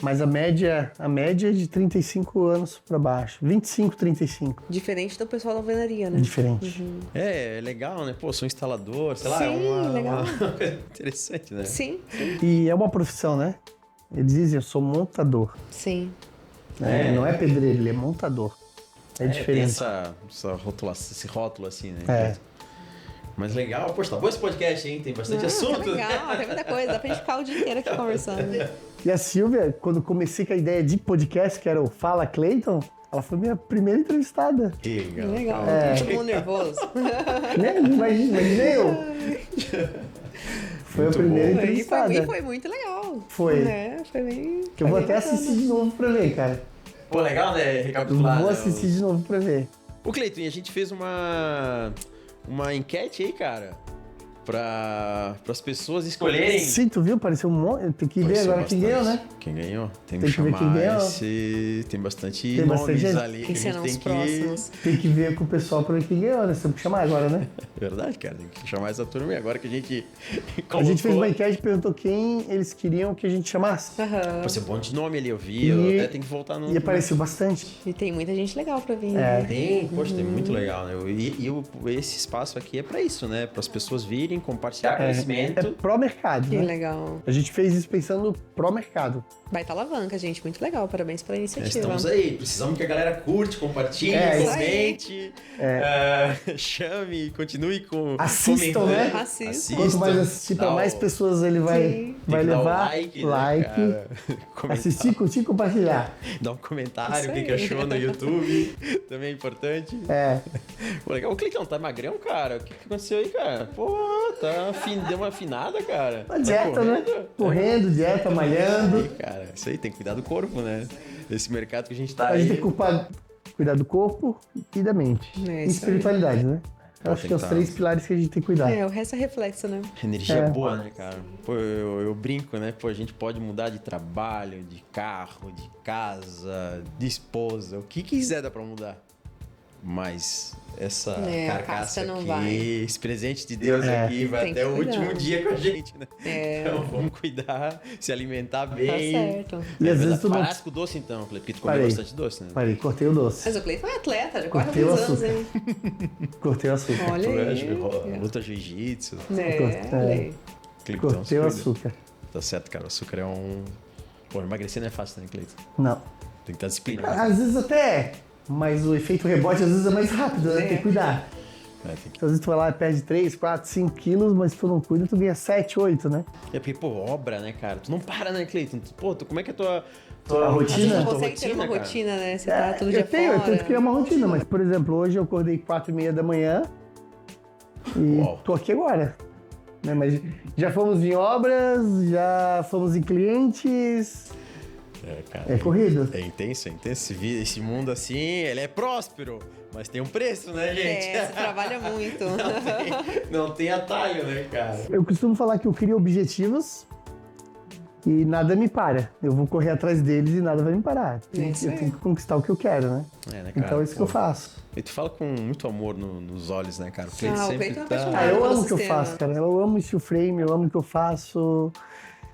mas a média é de 35 anos pra baixo. 25, 35. Diferente do pessoal da alvenaria, né? Diferente. É legal, né? Pô, sou instalador, sei lá, Sim, legal. uma coisa interessante, né? Sim, E é uma profissão, né? Eles dizem, eu sou montador. sim. Né? Não é pedreiro, ele é montador. É Tem diferente. esse rótulo assim, né? É. Mas legal. Poxa, tá bom esse podcast, hein? Tem bastante assunto. Tá legal, tem muita coisa. Dá pra gente ficar o dia inteiro aqui conversando. E a Silvia, quando comecei com a ideia de podcast, que era o Fala Cleiton, ela foi minha primeira entrevistada. Que legal. Legal. Todo mundo nervoso. Né? Imaginei eu. Foi Muito a primeira bom. entrevistada. E foi muito legal. Foi. É, foi bem... Que eu vou foi bem até bacana. assistir de novo pra ver, cara. Pô, legal, né? Eu Recapitular. vou né? assistir de novo pra ver. Ô, Cleiton, e a gente fez uma enquete aí, cara, para as pessoas escolherem. Sim, tu viu? Pareceu um monte. Tem que ver Apareceu agora quem bastante. ganhou, né? Quem ganhou? Tem Tem que que ver chamar quem ganhou. Tem bastante Tem nomes bastante gente. ali Quem que a serão gente os tem que... próximos? Tem que ver com o pessoal pra ver quem ganhou, né? Temos que chamar agora, né? Verdade, cara, tem que chamar essa turma e agora que a gente A gente fez uma enquete e perguntou quem eles queriam que a gente chamasse. Aham. Pô, um monte de nome ali, eu vi, eu até tenho que voltar no... E apareceu bastante. E tem muita gente legal pra vir. É. né? Tem, poxa, tem muito legal, né? Esse espaço aqui é pra isso, né? Para as pessoas virem, compartilhar É conhecimento. pró-mercado, Que né? legal. A gente fez isso pensando pró-mercado. Baita alavanca, gente. Muito legal. Parabéns pela iniciativa. Estamos aí, precisamos que a galera curte, compartilhe, É, isso comente, chame, continue com Assistam, comentando. né? Assista. Quanto mais assistir, pra Dá mais o- pessoas ele vai... Sim. vai que dar o levar like, like, né, cara? assistir, curtir e compartilhar. Dá um comentário, o que achou no YouTube. Também é importante. Pô, legal. O Cleitão, tá magrão, cara? O que aconteceu aí, cara? Pô, deu uma afinada, cara. A dieta, né? Correndo, dieta, malhando. Aí, cara, isso aí, tem que cuidar do corpo, né? Esse mercado que a gente tá A gente aí. tem que cuidar do corpo e da mente. É E isso aí. espiritualidade, né? Eu acho que é os 3 pilares que a gente tem que cuidar. O resto é reflexo, né? Energia boa, né, cara? Pô, eu brinco, né? Pô, a gente pode mudar de trabalho, de carro, de casa, de esposa, o que quiser dá pra mudar. Mas essa a carcaça casca não aqui, vai. esse presente de Deus aqui, vai Tem até que o cuidar. último dia com a gente, né? É. Então vamos cuidar, se alimentar bem. Tá certo. E às vezes tu não... Parasse com o doce então, Felipe, porque tu comeu Parei. bastante doce, né? Parei, cortei o doce. Mas o Cleiton é atleta, já corre Cortei o alguns anos, açúcar. hein? Cortei o açúcar. Olha aí. Luta jiu-jitsu. Olha aí. Cleitão, Cortei o se cuida. açúcar. Tá certo, cara. O açúcar é um... Pô, emagrecer não é fácil, né, Cleiton? Não. Tem que estar disciplinado. Às vezes até é, mas o efeito rebote às vezes é mais rápido, né? Tem que cuidar. Tem que... Às vezes tu vai lá e perde 3, 4, 5 quilos, mas se tu não cuida, tu ganha 7, 8, né? É porque, pô, obra, né, cara? Tu não para, né, Cleiton? Pô, como é que é a tua A A rotina? gente não tua consegue ter uma cara? rotina, né? Você tá todo dia eu tenho fora. que criar uma rotina, mas, por exemplo, hoje eu acordei 4h30 da manhã e Uau. tô aqui agora. Né? Mas já fomos em obras, já fomos em clientes, cara, é corrido. É intenso, é intenso. Esse mundo assim, ele é próspero, mas tem um preço, né, gente? Você trabalha muito. Não tem atalho, né, cara? Eu costumo falar que eu crio objetivos e nada me para. Eu vou correr atrás deles e nada vai me parar. É isso Eu aí. tenho que conquistar o que eu quero, né? É, né, cara? Então é isso que eu faço. E tu fala com muito amor nos olhos, né, cara? O Cleiton Ah, o sempre Cleiton é tá... apaixonado. Eu pelo amo o que eu sistema. faço, cara. Eu amo steel frame, eu amo o que eu faço.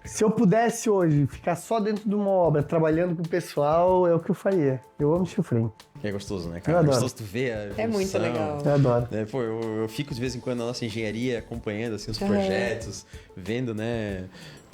Se eu pudesse hoje ficar só dentro de uma obra, trabalhando com o pessoal, é o que eu faria. Eu amo steel frame. É gostoso, né, cara? Eu É adoro. gostoso tu ver a É muito evolução. legal. Eu adoro. Pô, eu fico de vez em quando na nossa engenharia acompanhando assim, os projetos, vendo, né?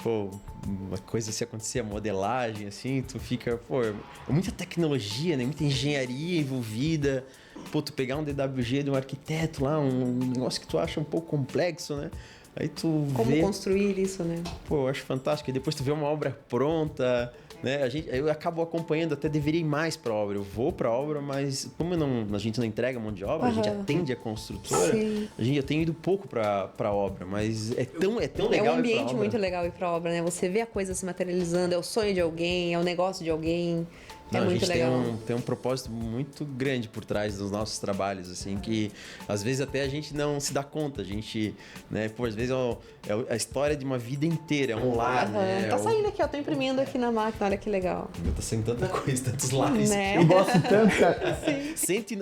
Pô, uma coisa se acontecer, a modelagem, assim, tu fica, pô, é muita tecnologia, né? Muita engenharia envolvida. Pô, tu pegar um DWG de um arquiteto lá, um negócio que tu acha um pouco complexo, né? Aí tu Como vê, construir isso, né? pô, eu acho fantástico. E depois tu vê uma obra pronta, né? Eu acabo acompanhando, até deveria ir mais pra obra. Eu vou pra obra, mas como a gente não entrega mão de obra, a gente atende a construtora, Sim. eu tenho ido pouco pra obra, mas é tão É legal um ir pra ambiente obra. muito legal ir pra obra, né? Você vê a coisa se materializando, é o sonho de alguém, é o negócio de alguém. É Não, muito a gente legal. tem um propósito muito grande por trás dos nossos trabalhos, assim, que às vezes até a gente não se dá conta. A gente, né, pô, às vezes é a história de uma vida inteira, é um lar, né? Tá saindo aqui, ó. Tô imprimindo aqui na máquina, olha que legal. Tá saindo tanta coisa, tantos lares. Né? Eu gosto tanto, cara.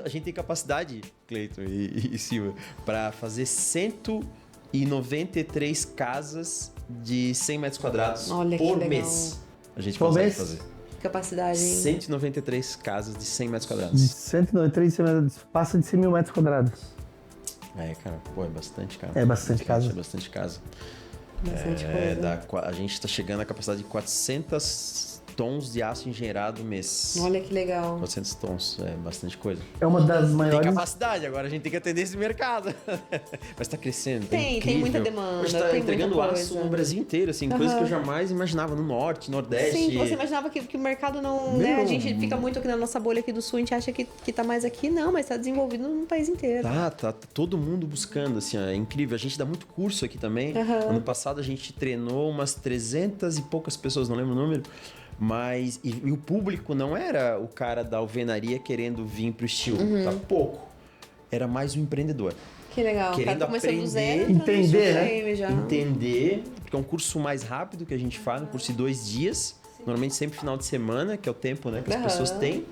A gente tem capacidade, Cleiton e Silva, para fazer 193 casas de 100 metros quadrados Olha que por legal. mês. A gente Por consegue mês? fazer. Capacidade, hein? 193 casas de 100 metros De quadrados. 193 passa de 100 mil metros quadrados. É, cara, pô, é bastante, cara. É bastante casa. É bastante casa. Bastante É, coisa. a gente tá chegando à capacidade de 400 tons de aço engenheirado mês. Olha que legal. 400 tons, é bastante coisa. É uma das Tem maiores. capacidade, agora a gente tem que atender esse mercado. Mas tá crescendo, tá Tem incrível. muita demanda, A gente tá tem entregando muita aço coisa. no Brasil inteiro, assim, coisas que eu jamais imaginava no norte, nordeste. Sim, que você imaginava que o mercado não. Né? A gente fica muito aqui na nossa bolha aqui do sul, a gente acha que tá mais aqui. Não, mas tá desenvolvido no país inteiro. Tá todo mundo buscando, assim, ó, é incrível. A gente dá muito curso aqui também. Ano passado a gente treinou umas 300 e poucas pessoas, não lembro o número. Mas, e o público não era o cara da alvenaria querendo vir pro estilo, tá pouco. Era mais o empreendedor. Que legal. O cara Querendo tá começando do zero, aprender, entrando no entender, né? frame já. Entender, porque é um curso mais rápido que a gente faz, um curso de 2 dias. Normalmente sempre final de semana, que é o tempo, né, que as pessoas têm.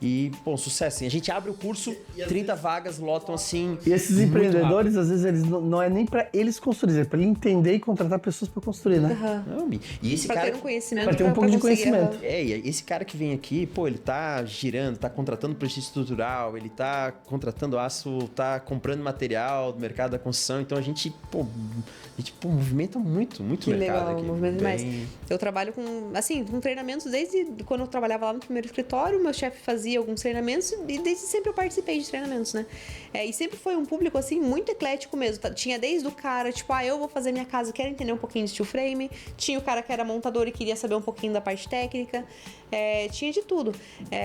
E, bom, sucesso. Assim, a gente abre o curso, 30 vagas lotam assim. E esses muito empreendedores, às vezes, eles não é nem pra eles construírem, é pra ele entender e contratar pessoas pra construir, né? rápido. Não, e esse Pra cara. ter um conhecimento. Pra ter um pouco de conseguir, conhecimento. E esse cara que vem aqui, pô, ele tá girando, tá contratando projeto estrutural, ele tá contratando aço, tá comprando material do mercado da construção. Então a gente movimenta muito Que mercado legal, aqui. movimento Bem- demais. Eu trabalho com treinamentos desde quando eu trabalhava lá no primeiro escritório, meu chefe fazia fazia alguns treinamentos e desde sempre eu participei de treinamentos, né? E sempre foi um público, assim, muito eclético mesmo. Tinha desde o cara, tipo, eu vou fazer minha casa, quero entender um pouquinho de steel frame. Tinha o cara que era montador e queria saber um pouquinho da parte técnica. Tinha de tudo.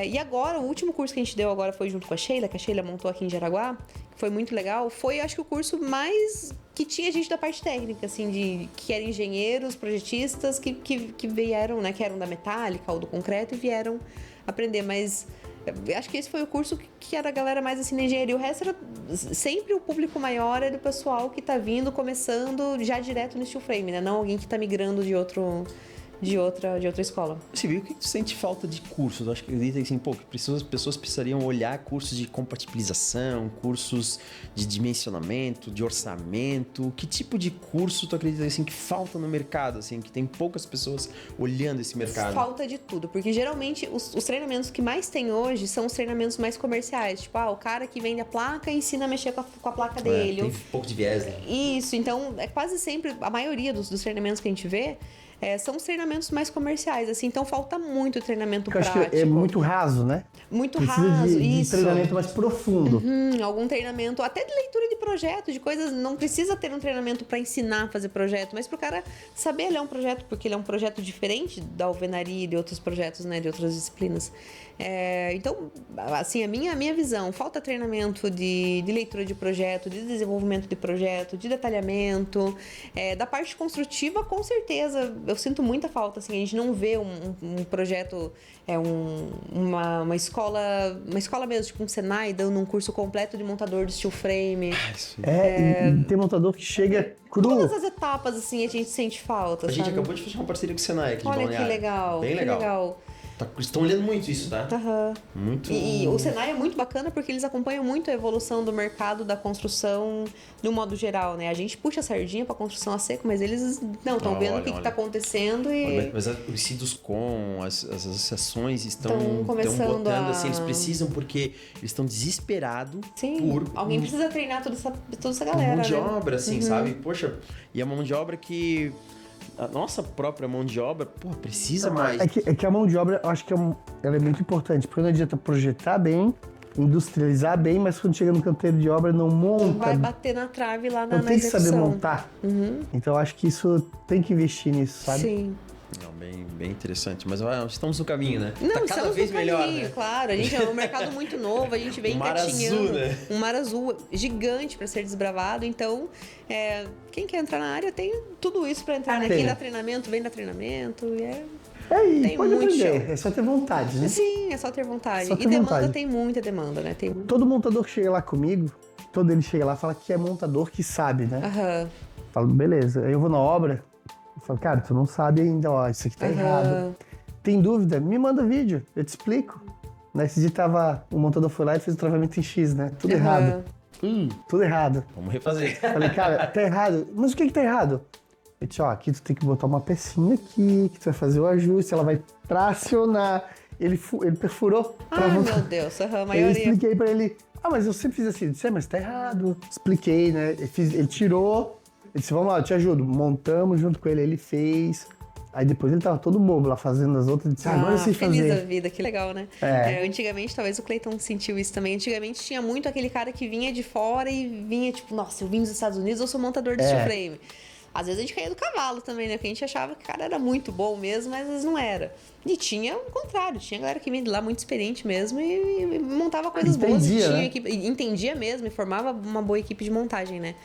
E agora, o último curso que a gente deu agora foi junto com a Sheila, que a Sheila montou aqui em Jaraguá, que foi muito legal. Foi, acho que, o curso mais que tinha gente da parte técnica, assim, que eram engenheiros, projetistas, que vieram, né, que eram da metálica ou do concreto e vieram aprender, mas acho que esse foi o curso que era a galera mais assim na engenharia. O resto era sempre o público maior é do pessoal que tá vindo, começando já direto no steel frame, né? Não alguém que tá migrando de outra escola. Você viu que tu sente falta de cursos? Acho que assim, as pessoas precisariam olhar cursos de compatibilização, cursos de dimensionamento, de orçamento. Que tipo de curso tu acredita assim que falta no mercado, assim, que tem poucas pessoas olhando esse mercado? Falta de tudo, porque geralmente os treinamentos que mais tem hoje são os treinamentos mais comerciais, tipo, o cara que vende a placa ensina a mexer com a placa dele. Tem um pouco de viés, né? Isso, então quase sempre a maioria dos treinamentos que a gente vê são os treinamentos mais comerciais, assim, então falta muito treinamento prático. Eu acho que é muito raso, né? Muito Precisa raso, de isso. treinamento mais profundo. Algum treinamento, até de leitura de projeto, de coisas, não precisa ter um treinamento para ensinar a fazer projeto, mas pro cara saber ler um projeto, porque ele é um projeto diferente da alvenaria e de outros projetos, né, de outras disciplinas. Então, assim, a minha visão, falta treinamento de leitura de projeto, de desenvolvimento de projeto, de detalhamento, da parte construtiva, com certeza, eu sinto muita falta, assim, a gente não vê um projeto, uma escola mesmo, tipo um Senai, dando um curso completo de montador de steel frame. E tem montador que chega cru. Todas as etapas, assim, a gente sente falta, A gente sabe? acabou de fechar uma parceria com o Senai aqui de Olha Balneário. que legal, Bem legal. Eles estão olhando muito isso, tá? Muito. E o Senai é muito bacana porque eles acompanham muito a evolução do mercado da construção no modo geral, né? A gente puxa a sardinha pra construção a seco, mas eles não estão vendo o que tá acontecendo e... Mas os Siduscom, as associações estão começando botando assim, eles precisam porque eles estão desesperados por... Alguém precisa treinar toda essa galera, mão de né? obra, assim, sabe? Poxa, e é uma mão de obra que... A nossa própria mão de obra, precisa mais. É que a mão de obra, eu acho que ela é muito importante, porque não adianta projetar bem, industrializar bem, mas quando chega no canteiro de obra não monta. Vai bater na trave lá na execução. Tem que saber montar. Então eu acho que isso tem que investir nisso, sabe? Sim. Não, bem interessante. Mas estamos no caminho, né? Não, tá cada vez melhor, né? Claro. A gente é um mercado muito novo, a gente vem engatinhando. Azul, né? Um mar azul gigante para ser desbravado. Então, quem quer entrar na área tem tudo isso para entrar, né? Quem dá treinamento, vem dar treinamento. Tem pode aprender, é só ter vontade, né? Sim, é só ter vontade. Só ter demanda, vontade. tem muita demanda, né? Todo montador que chega lá comigo, todo ele chega lá e fala que é montador que sabe, né? Falo, beleza. Aí eu vou na obra, eu falo, cara, tu não sabe ainda, isso aqui tá errado. Tem dúvida? Me manda vídeo, eu te explico. Nesse dia o montador foi lá e fez o travamento em X, né? Tudo errado. Tudo errado. Vamos refazer. Falei, cara, tá errado. Mas o que tá errado? Eu disse, aqui tu tem que botar uma pecinha aqui, que tu vai fazer o ajuste, ela vai tracionar. Ele perfurou. Meu Deus, a maioria. Eu expliquei pra ele, mas eu sempre fiz assim. Eu disse, mas tá errado. Expliquei, né? Ele tirou. Ele disse, vamos lá, eu te ajudo. Montamos junto com ele, ele fez. Aí depois ele tava todo bobo lá fazendo as outras. Ele disse, agora eu sei fazer. Feliz da vida, que legal, né? Antigamente, talvez o Cleiton sentiu isso também. Antigamente tinha muito aquele cara que vinha de fora e vinha tipo, nossa, eu vim dos Estados Unidos, eu sou montador de steel frame. Às vezes a gente caía do cavalo também, né? Porque a gente achava que o cara era muito bom mesmo, mas às vezes não era. E tinha o contrário, tinha galera que vinha de lá muito experiente mesmo e montava coisas boas. Né? Entendia mesmo e formava uma boa equipe de montagem, né?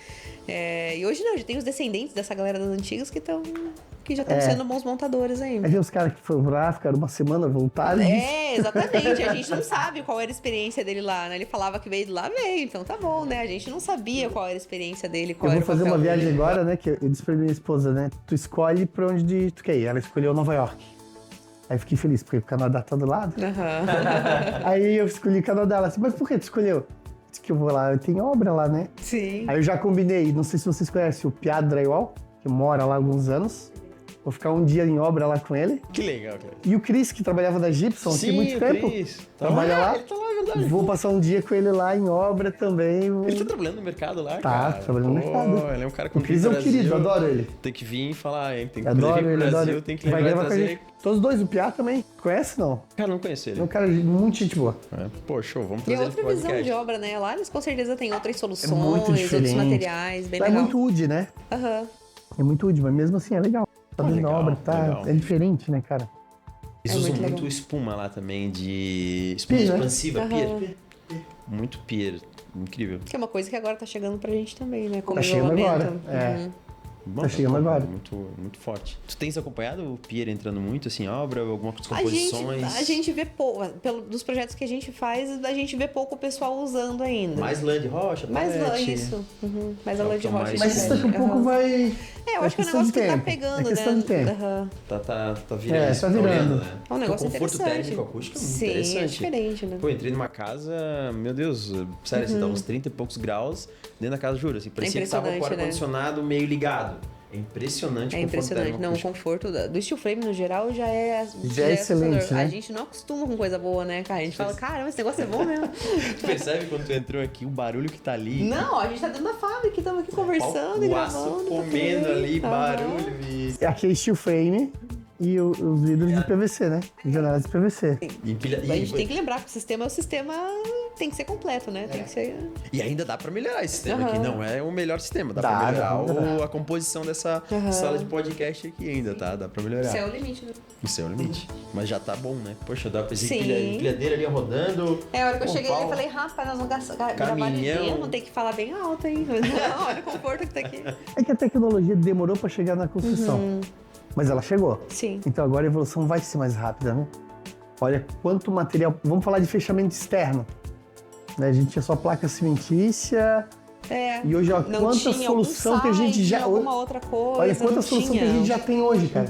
E hoje não, já tem os descendentes dessa galera das antigas que já estão sendo bons montadores ainda. Aí tem uns caras que foram lá, ficaram uma semana, voltaram. Exatamente. A gente não sabe qual era a experiência dele lá, né? Ele falava que veio de lá, veio. Então tá bom, né? A gente não sabia qual era a experiência dele, qual era o papel Eu vou fazer uma viagem dele. agora, né? Que eu disse pra minha esposa, né? Tu escolhe pra onde tu quer ir. Ela escolheu Nova York. Aí eu fiquei feliz, porque o Canadá tá do lado. Aí eu escolhi Canadá. Ela disse, mas por que tu escolheu? Disse que eu vou lá, eu tenho obra lá, né? Sim. Aí eu já combinei, não sei se vocês conhecem o Piado Drywall, que mora lá há alguns anos. Vou ficar um dia em obra lá com ele. Que legal, cara. E o Cris, que trabalhava na Gibson aqui há muito tempo. Trabalha lá. Ele tá lá, é verdade. Vou passar um dia com ele lá em obra também. Ele tá trabalhando no mercado lá, cara. Tá, trabalhando no mercado. Ele é um cara com O Cris é um querido, adoro ele. Tem que vir e falar, hein? Tem que Adoro vir pro ele, Brasil, adoro ele. tem que Vai levar e gravar com a trazer. gente. Todos dois, o Piá também. Conhece, não? Cara, não conheço ele. É um cara muito gente boa. Pô, show, vamos E trazer ele outra pro visão podcast. de obra, né? Lá eles com certeza têm outras soluções, muito outros diferente. materiais, bem Lá é legal. muito UD, né? Aham. É muito UD, mas mesmo assim é legal. Tá dentro da legal, obra, tá? legal. É diferente, né, cara? Eles É usam muito muito legal. espuma lá também, de espuma Pier, né? expansiva, Aham. pier. Muito pier. Incrível. Que é uma coisa que agora tá chegando pra gente também, né? Como Tá chegando isolamento. agora, é. Uhum. Bom, Tá chegando agora. Muito, muito forte. Tu tens acompanhado o pier entrando muito, assim, obra, algumas A composições? gente vê pouco, dos projetos que a gente faz, a gente vê pouco o pessoal usando ainda. Mais lã de rocha, Mais lã, palete. isso. Uhum. Mais a É o lã que de eu rocha. mais- Mas isso daqui a pouco Aham. vai... É, eu acho que é um questão negócio de que tá tempo. pegando, É questão né? de tempo. Aham. Tá virando. É, tá virando. Né? É um negócio o conforto interessante. térmico acústico é muito Sim, interessante. é diferente, né? Pô, entrei numa casa, meu Deus, sério, assim, tava uns 30 e poucos graus dentro da casa, juro, assim, parecia que tava com o impressionante, né? ar-condicionado meio ligado. É impressionante É o conforto impressionante. térmico Não, o acústico. conforto do steel frame no geral já é excelente, assustador. né? A gente não acostuma com coisa boa, né, cara? A gente fala, caramba, esse negócio é bom mesmo. Tu percebe quando tu entrou aqui, o barulho que tá ali? Não, a gente tá dentro da fábrica, estamos aqui conversando e o aço gravando. tá comendo tudo bem. ali, Aham. barulho e... Aqui é steel frame e os vidros de PVC, né? Janelas de PVC. E, pilha- A gente tem que lembrar que o sistema tem que ser completo, né? Tem que ser... e ainda dá pra melhorar esse sistema aqui. Aham. Não é o melhor sistema. Dá Dá, pra melhorar dá pra melhorar. a composição dessa sala de podcast aqui ainda, tá? Dá pra melhorar. Esse é o limite, né? Isso é o limite. Mas já tá bom, né? Poxa, dá pra fazer Sim. empilhadeira ali rodando. É, a hora que eu com cheguei ali, eu pau. falei, rapaz, nós vamos gravar Caminhão. ali dentro, tem que falar bem alto aí. Não, olha o conforto que tá aqui. É que a tecnologia demorou pra chegar na construção. Mas ela chegou. Sim. Então agora a evolução vai ser mais rápida, né? Olha quanto material... Vamos falar de fechamento externo. Né? A gente tinha só placa cimentícia... É. E hoje, ó, Não quanta tinha solução algum que a gente site, já... alguma outra coisa, Olha quanta não solução tinha. que a gente já tem hoje, cara.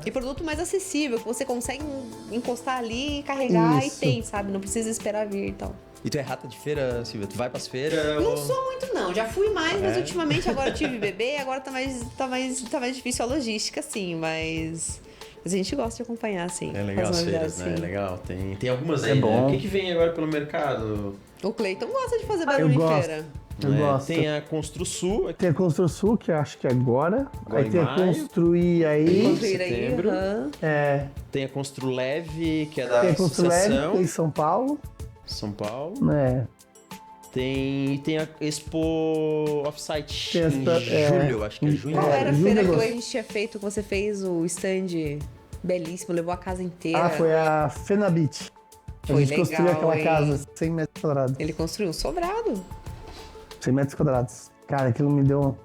E produto mais acessível, que você consegue encostar ali, carregar Isso. e tem, sabe? Não precisa esperar vir e tal. E tu é rata de feira, Silvia? Tu vai pras feiras? Não ou- sou muito, não. Já fui mais, mas É? ultimamente agora eu tive bebê, agora tá mais difícil a logística, assim, mas a gente gosta de acompanhar, assim. É legal as as feiras, novidades, né? É sim. legal. Tem algumas aí, É né? bom. O que vem agora pelo mercado? O Cleiton gosta de fazer barulho em gosto. feira. Eu Né? gosto. Tem a Construsul. Tem a Construsul, que eu acho que é agora. Agora Aí em tem a maio. Construir aí. Construir aí, setembro. aham. É, Tem a Construleve, que é da tem a Construleve, associação. tem em São Paulo. São Paulo. Né? Tem a Expo Offsite Tem a em Expo- julho, acho que é junho. Qual É, era a julho, feira que agosto. a gente tinha feito, que você fez o stand belíssimo, levou a casa inteira? Ah, foi a Fenabit. A Foi gente construiu legal, aquela hein? casa, 100 metros quadrados. Ele construiu um sobrado. 100 metros quadrados. Cara, aquilo me deu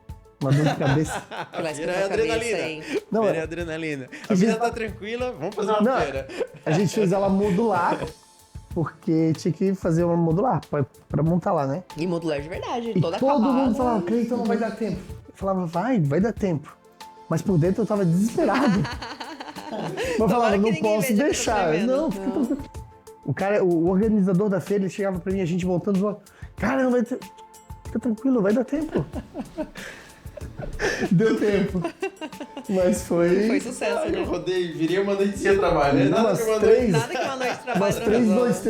uma dor de cabeça. Que lá Feira esquentou é a cabeça, adrenalina. hein? Não, Feira é é- adrenalina. A vida tá tranquila, vamos fazer uma Não, feira. a gente fez ela modular, porque tinha que fazer uma modular pra montar lá, né? E modular de verdade, E toda todo acabada. mundo falava, Cleiton, não vai dar tempo. Eu falava, vai dar tempo. Mas por dentro eu tava desesperado. Mas eu falava, que não ninguém posso veja que eu tô deixar. tremendo. Não, fica tranquilo. O cara, o organizador da feira, ele chegava pra mim, a gente montando, falava, cara, não vai ter... Fica tranquilo, vai dar tempo. Deu tempo. Mas Foi foi... sucesso, Ah, eu né? rodei, virei uma noite sem trabalho. Nada Umas que uma três- noite... Nada que uma noite de trabalho Umas não 3 resolve. noites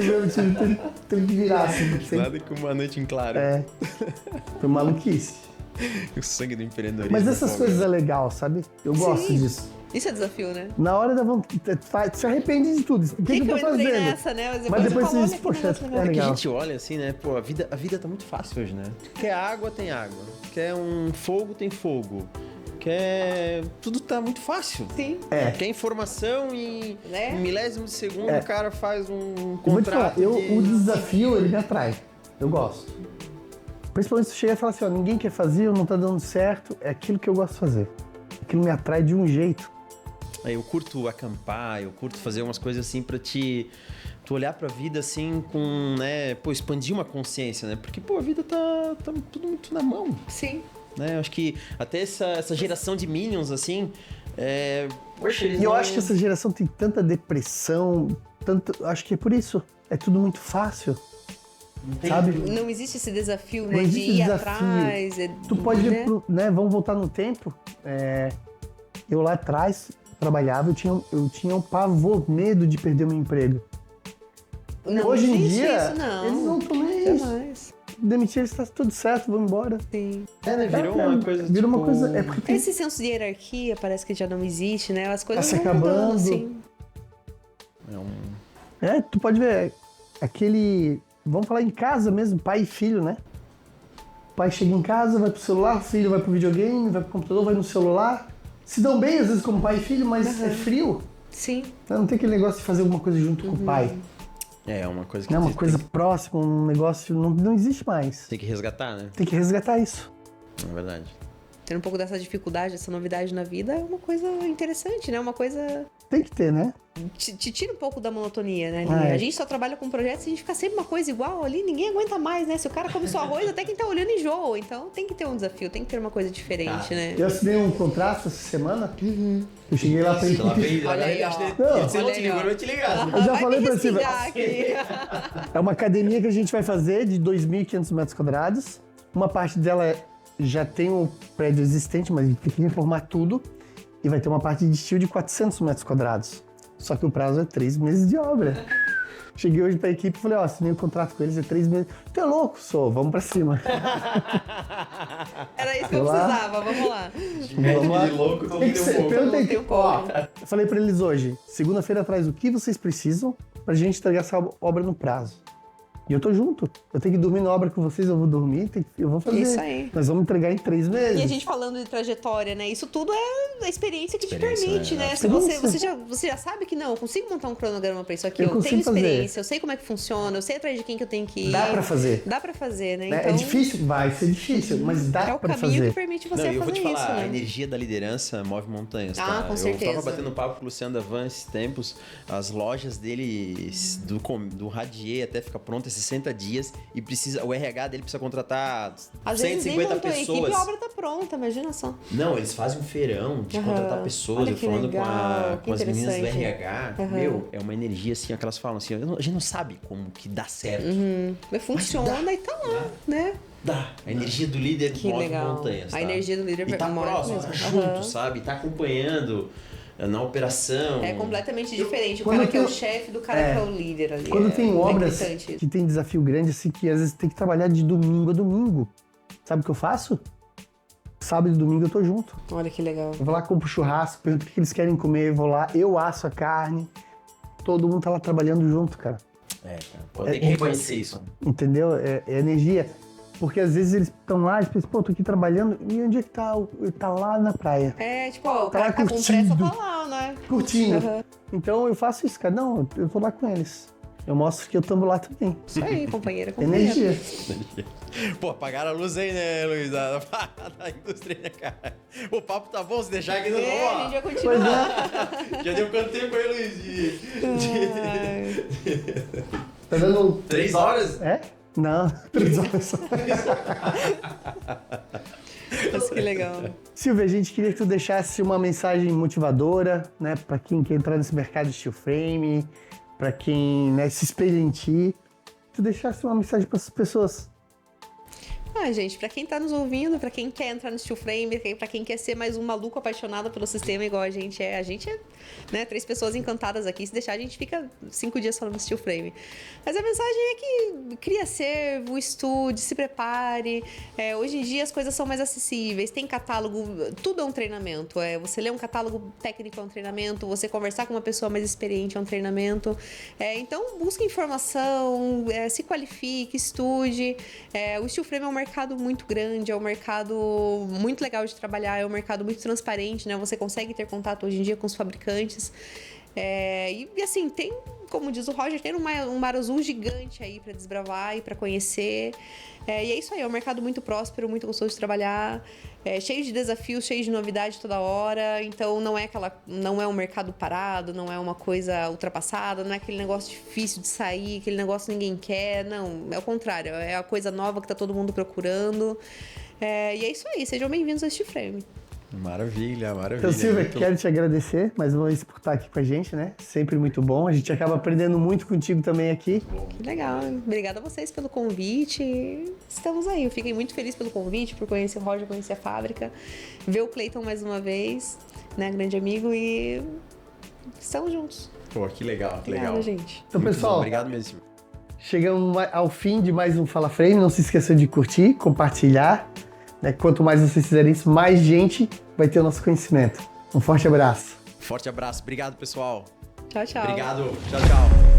teve que virar, assim. sem- Nada que uma noite em claro. É. Foi maluquice. O sangue do empreendedorismo. Mas essas pô, coisas é legal, sabe? Eu gosto Sim. disso. Isso é desafio, né? Na hora da vontade, se arrepende de tudo. O Por que que eu tô eu entrei fazendo? nessa, né? Mas depois fala, você diz, olha que poxa, negócio legal. é É que a legal. gente olha assim, né? Pô, a vida tá muito fácil hoje, né? Quer água, tem água. Quer um fogo, tem fogo. Quer... Tudo tá muito fácil. Sim. É. Quer informação e Né? em milésimo de segundo É. o cara faz um Eu vou te falar, contrato de... o desafio, ele me atrai. Eu gosto. Principalmente se chega e fala assim, ó, ninguém quer fazer, não tá dando certo. É aquilo que eu gosto de fazer. Aquilo me atrai de um jeito. Eu curto acampar, eu curto fazer umas coisas assim pra tu olhar pra vida assim com, né, pô, expandir uma consciência, né? Porque, pô, a vida tá tudo muito na mão, Sim. né? Eu acho que até essa geração de Minions, assim, poxa, eles E eu não- acho que essa geração tem tanta depressão, acho que é por isso. É tudo muito fácil, sabe? Não existe esse desafio, Não né? De existe ir desafio. atrás. Tu pode né? ir pro, né? Vamos voltar no tempo. Eu lá atrás trabalhava, eu tinha um pavor, medo de perder meu emprego. Não, Hoje em existe dia, isso, não. eles não estão nem Jamais. demitir, eles tá tudo certo, vamos embora. Sim. Né? Virou uma coisa, Virou uma tipo, coisa, é porque tem Esse senso de hierarquia parece que já não existe, né? As coisas Tá se vão mudando, acabando. assim. tu pode ver aquele, vamos falar em casa mesmo, pai e filho, né? O pai chega em casa, vai pro celular, o filho vai pro videogame, vai pro computador, vai no celular. Se dão bem às vezes como pai e filho, mas é frio. Sim. Não tem aquele negócio de fazer alguma coisa junto com o pai. É uma coisa que Né? Uma coisa próxima, um negócio não existe mais. tem que resgatar, né? Tem que resgatar isso. É verdade. Ter um pouco dessa dificuldade, essa novidade na vida é uma coisa interessante, né? Uma coisa... Tem que ter, né? Te tira um pouco da monotonia, né? É. A gente só trabalha com projetos e a gente fica sempre uma coisa igual ali, ninguém aguenta mais, né? Se o cara come só arroz, até quem tá olhando enjoa. Então tem que ter um desafio, tem que ter uma coisa diferente, né? Eu assinei um contrato essa semana. Eu cheguei lá pra Ela equipe. fez, Olha aí, ó. Se ele Olha te aí, ligou, ó. eu vou te ligar. Eu já Vai falei me pra você, respingar aqui. É uma academia que a gente vai fazer de 2.500 metros quadrados. Uma parte dela já tem um prédio existente, mas a gente tem que reformar tudo. E vai ter uma parte de estilo de 400 metros quadrados. Só que o prazo é 3 meses de obra. Cheguei hoje pra equipe e falei, assinei o contrato com eles, é 3 meses. Tu é louco? Sou, vamos pra cima. Era isso que eu Vamos lá. precisava, vamos lá. De louco, todo Tem que ser, mundo perguntei, Tem um pouco. ó, eu falei pra eles hoje, segunda-feira atrás, o que vocês precisam pra gente entregar essa obra no prazo. E eu tô junto. Eu tenho que dormir na obra com vocês, eu vou dormir, eu vou fazer. Isso aí. Nós vamos entregar em 3 meses. E a gente falando de trajetória, né? Isso tudo é a experiência que te Experiência, permite, né? né? Se você já sabe que não, eu consigo montar um cronograma pra isso aqui, Eu eu tenho consigo fazer. experiência, eu sei como é que funciona, eu sei atrás de quem que eu tenho que ir. Dá pra fazer. Dá pra fazer, né? Né? Então, É difícil? Vai ser difícil, mas dá é o pra caminho fazer. que permite você Não, eu fazer vou te falar, isso, a né? energia da liderança move montanhas, Ah, tá? com Eu certeza. tava batendo papo com o Luciano Davan esses tempos, as lojas dele do Radier até ficar pronta em 60 dias e o RH dele precisa contratar Às vezes nem 150 montou a pessoas. equipe e a obra tá pronta, imagina só. Não, eles fazem um feirão de Aham. contratar pessoas. Olha Eu que falando legal, que com as meninas do interessante. RH. Aham. Meu, é uma energia assim, que elas falam assim, a gente não sabe como que dá certo. Mas funciona e tá lá, né? Dá. A energia do líder Que move legal. montanhas. A tá? energia do líder e tá move próximo, mesmo. tá junto, Aham. sabe? Tá acompanhando na operação. É completamente diferente. O Quando cara que é o tem- chefe do cara que é o líder ali. Quando é tem bem obras gritante isso. que tem desafio grande, assim, que às vezes tem que trabalhar de domingo a domingo. Sabe o que eu faço? Sábado e domingo eu tô junto. Olha que legal. Eu vou lá, compro churrasco, pergunto o que eles querem comer, eu vou lá, eu asso a carne. Todo mundo tá lá trabalhando junto, cara. É, cara. Pode ter que reconhecer isso. Entendeu? É energia. Porque às vezes eles estão lá e pensam, pô, tô aqui trabalhando, e onde é que tá? Tá lá na praia, É, tipo, ó, o Tá cara lá que tá com curtindo. pressa tá lá, né? curtindo. Aham. Então eu faço isso, cara. Não, eu vou lá com eles. Eu mostro que eu tamo lá também. Isso aí, companheira, companheira. Energia. Pô, apagaram a luz aí, né, Luiz? Da indústria, né, cara? O papo tá bom, se deixar aqui no É, a gente já continua. Pois é. Já deu quanto tempo aí, Luiz? Ai, Tá dando... 3 horas? É? Não, 3 horas. mas que legal. Silvia, a gente queria que tu deixasse uma mensagem motivadora, né, para quem quer entrar nesse mercado de steel frame, para quem, né, se espelha em ti. Tu deixasse uma mensagem para essas pessoas. Ah, gente, pra quem tá nos ouvindo, pra quem quer entrar no steel frame, pra quem quer ser mais um maluco apaixonado pelo sistema igual a gente é, né, 3 pessoas encantadas aqui, se deixar a gente fica 5 dias falando steel frame. Mas a mensagem é que cria servo, estude, se prepare. Hoje em dia as coisas são mais acessíveis, tem catálogo, tudo é um treinamento. Você ler um catálogo técnico é um treinamento, você conversar com uma pessoa mais experiente é um treinamento. Então busque informação, se qualifique, estude. O steel frame é um mercado muito grande, é um mercado muito legal de trabalhar, é um mercado muito transparente, né? Você consegue ter contato hoje em dia com os fabricantes. E assim, tem, como diz o Roger, tem um mar azul gigante aí para desbravar e para conhecer. E é isso aí, é um mercado muito próspero, muito gostoso de trabalhar, cheio de desafios, cheio de novidade toda hora. Então não é um mercado parado, não é uma coisa ultrapassada, não é aquele negócio difícil de sair, aquele negócio que ninguém quer. Não, é o contrário, é a coisa nova que tá todo mundo procurando. E é isso aí, sejam bem-vindos a este frame. Maravilha, maravilha. Então, Silvia, quero te agradecer mais uma vez por estar aqui com a gente, né? Sempre muito bom. A gente acaba aprendendo muito contigo também aqui. Que legal. Obrigada a vocês pelo convite. Estamos aí. Eu fiquei muito feliz pelo convite, por conhecer o Roger, conhecer a fábrica, ver o Cleiton mais uma vez, né? Grande amigo, e estamos juntos. Pô, que legal, que legal. Obrigada, gente. Então, Muito pessoal, bom. Obrigado mesmo, Silvia. chegamos ao fim de mais um Fala Frame. Não se esqueçam de curtir, compartilhar. Né? Quanto mais vocês fizerem isso, mais gente vai ter o nosso conhecimento. Um forte abraço. Forte abraço. Obrigado, pessoal. Tchau, tchau. Obrigado. Tchau, tchau.